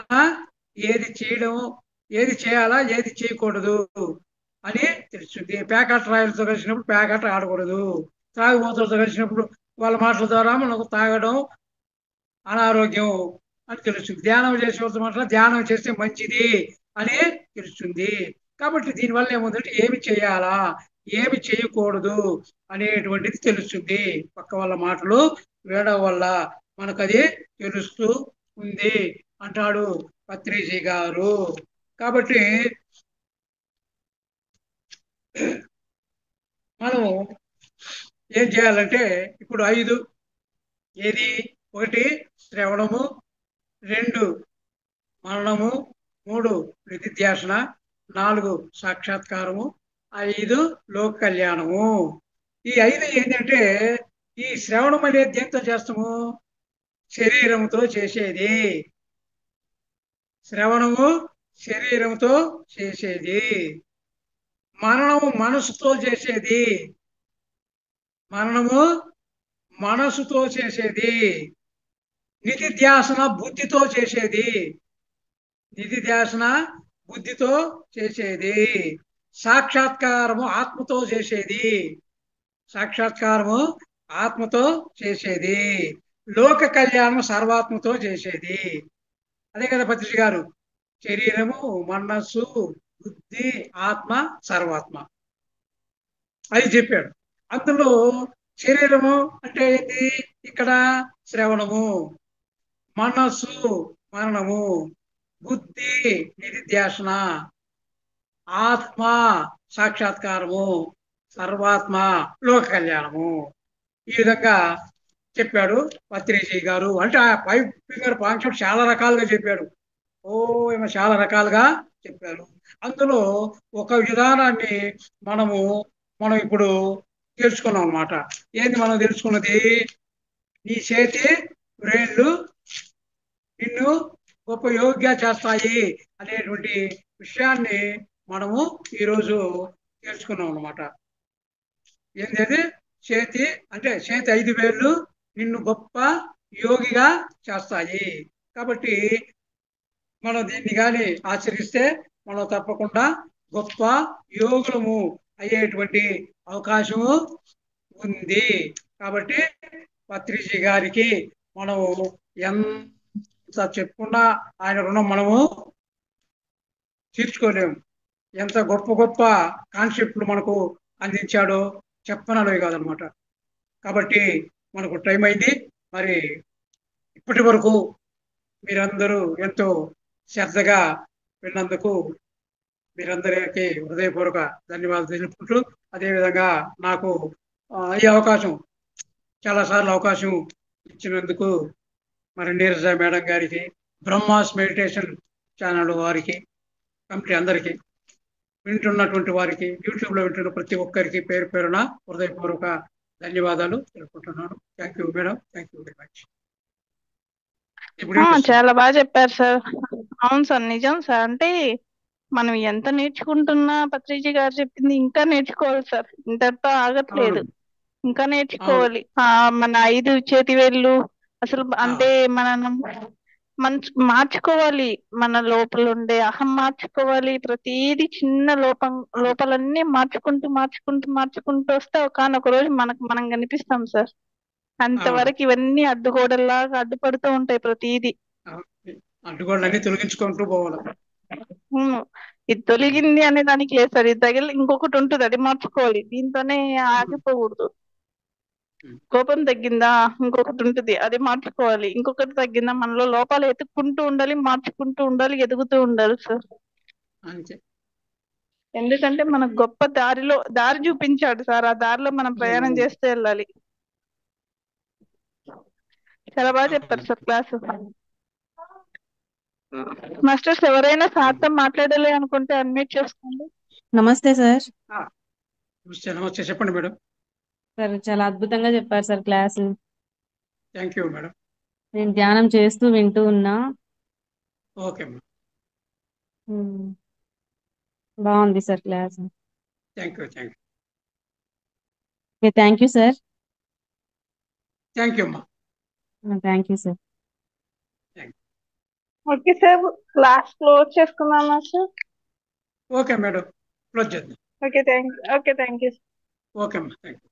ఏది చేయడం, ఏది చేయాలా ఏది చేయకూడదు అని తెలుస్తుంది. పేకాట రాయలతో కలిసినప్పుడు పేకాట ఆడకూడదు, తాగుబోతులతో కలిసినప్పుడు వాళ్ళ మాటల ద్వారా మనకు తాగడం అనారోగ్యం అని తెలుస్తుంది. ధ్యానం చేసేవాళ్ళతో మాత్రం ధ్యానం చేస్తే మంచిది అని తెలుస్తుంది. కాబట్టి దీనివల్ల ఏముందంటే ఏమి చేయాలా ఏమి చేయకూడదు అనేటువంటిది తెలుస్తుంది. పక్క వాళ్ళ మాటలు వినడం వల్ల మనకు అది తెలుస్తూ ఉంది అంటాడు పత్రిజీ గారు. కాబట్టి మనం ఏం చేయాలంటే ఇప్పుడు 5 ఏది? 1 శ్రవణము, 2 మరణము, 3 నిధిధ్యాసన, 4 సాక్షాత్కారము, 5 లోక కళ్యాణము. ఈ 5 ఏంటంటే ఈ శ్రవణం అనేది దేంతో చేస్తాము? శరీరంతో చేసేది. శ్రవణము శరీరంతో చేసేది. మరణము మనసుతో చేసేది. మరణము మనసుతో చేసేది. నిధిధ్యాసన బుద్ధితో చేసేది. నిధిధ్యాసన బుద్ధితో చేసేది. సాక్షాత్కారము ఆత్మతో చేసేది. సాక్షాత్కారము ఆత్మతో చేసేది. లోక కళ్యాణము సర్వాత్మతో చేసేది. అదే కదా పత్రిక గారు, శరీరము, మనస్సు, బుద్ధి, ఆత్మ, సర్వాత్మ అది చెప్పాడు. అందులో శరీరము అంటే ఏంటి? ఇక్కడ శ్రవణము, మనస్సు మరణము, బుద్ధి నిధిధ్యాసన, ఆత్మ సాక్షాత్కారము, సర్వాత్మ లోక కళ్యాణము. ఈ విధంగా చెప్పాడు పత్రిజీ గారు. అంటే ఆ 5 ఫింగర్ కాన్సెప్ట్ చాలా రకాలుగా చెప్పాడు. ఏమో చాలా రకాలుగా చెప్పారు. అందులో ఒక విధానాన్ని మనం ఇప్పుడు తెలుసుకున్నాం అన్నమాట. ఏంది మనం తెలుసుకున్నది? నీ చేతి వ్రేళ్ళు నిన్ను గొప్ప యోగ్య చేస్తాయి అనేటువంటి విషయాన్ని మనము ఈరోజు తెలుసుకున్నాం అన్నమాట. ఏంది అది? చేతి అంటే చేతి 5 వేళ్ళు నిన్ను గొప్ప యోగిగా చేస్తాయి. కాబట్టి మనం దీన్ని కానీ ఆచరిస్తే మనం తప్పకుండా గొప్ప యోగులము అయ్యేటువంటి అవకాశము ఉంది. కాబట్టి పత్రిజీ గారికి మనము ఎంత చెప్పుకున్నా ఆయన రుణం మనము తీర్చుకోలేము. ఎంత గొప్ప గొప్ప కాన్సెప్ట్లు మనకు అందించాడో చెప్పనలవి కాదనమాట. కాబట్టి మనకు టైం అయింది. మరి ఇప్పటి వరకు మీరందరూ ఎంతో శ్రద్ధగా విన్నందుకు మీరందరికీ హృదయపూర్వక ధన్యవాదాలు తెలుపుకుంటూ, అదేవిధంగా నాకు ఈ అవకాశం చాలాసార్లు అవకాశం ఇచ్చినందుకు మరి నీరజ మేడం గారికి, బ్రహ్మాస్ మెడిటేషన్ ఛానల్ వారికి, కమిటీ అందరికీ, వింటున్నటువంటి వారికి, యూట్యూబ్లో వింటున్న ప్రతి ఒక్కరికి పేరు పేరున హృదయపూర్వక ధన్యవాదాలు తెలుపుకుంటున్నాను. Thank you madam, thank you very much. ఇప్పుడు చాలా బాగా చెప్పారు సార్. అవును సార్, నిజం సార్. అంటే మనం ఎంత నేర్చుకుంటున్నా పత్రిజీ గారు చెప్పింది ఇంకా నేర్చుకోవాలి సార్. ఇంతటితో ఆగట్లేదు, ఇంకా నేర్చుకోవాలి. మన 5 చేతి వేళ్ళు అసలు అంటే మనం మార్చుకోవాలి. మన లోపల ఉండే అహం మార్చుకోవాలి. ప్రతిదీ చిన్న లోపాలన్నీ మార్చుకుంటూ మార్చుకుంటూ మార్చుకుంటూ వస్తే ఒకనొక రోజు మనం కనిపిస్తాం సార్. అంతవరకు ఇవన్నీ అడ్డుగోడల్లాగా అడ్డుపడుతూ ఉంటాయి ప్రతిదీ. అడ్డుగోడలన్నీ తొలగించుకుంటూ పోవాలి. ఇది తొలగింది అనే దానికి లేదు సార్. ఇది తగిలి ఇంకొకటి ఉంటుంది, అది మార్చుకోవాలి. దీంతోనే ఆగిపోకూడదు. కోపం తగ్గిందా, ఇంకొకటి ఉంటుంది, అది మార్చుకోవాలి. ఇంకొకటి తగ్గిందా, మనలో లోపాలు ఎత్తుక్కుంటూ ఉండాలి, మార్చుకుంటూ ఉండాలి, ఎదుగుతూ ఉండాలి సార్. ఎందుకంటే మనకు గొప్ప దారి చూపించాడు సార్. ఆ దారిలో మనం ప్రయాణం చేస్తూ వెళ్ళాలి. చాలా బాగా చెప్పారు సార్ క్లాసు. మాస్టర్స్ ఎవరైనా సార్తో మాట్లాడాలి అనుకుంటే అన్మ్యూట్ చేసుకోండి. నమస్తే సార్. నమస్తే, చెప్పండి మేడం. సార్ చాలా అద్భుతంగా చెప్పారు sir class. Thank you madam. నేను ధ్యానం చేస్తూ వింటూ ఉన్నా. Okay madam. బాగుంది sir class. Thank you, thank you. Okay, thank you sir. Thank you అమ్మా. Thank you sir. Okay sir, class close చేసుకున్నామా సార్? ఓకే మేడం, క్లోజ్ చేద్దాం. Okay thank you. ఓకే అమ్మా, థ్యాంక్ యూ.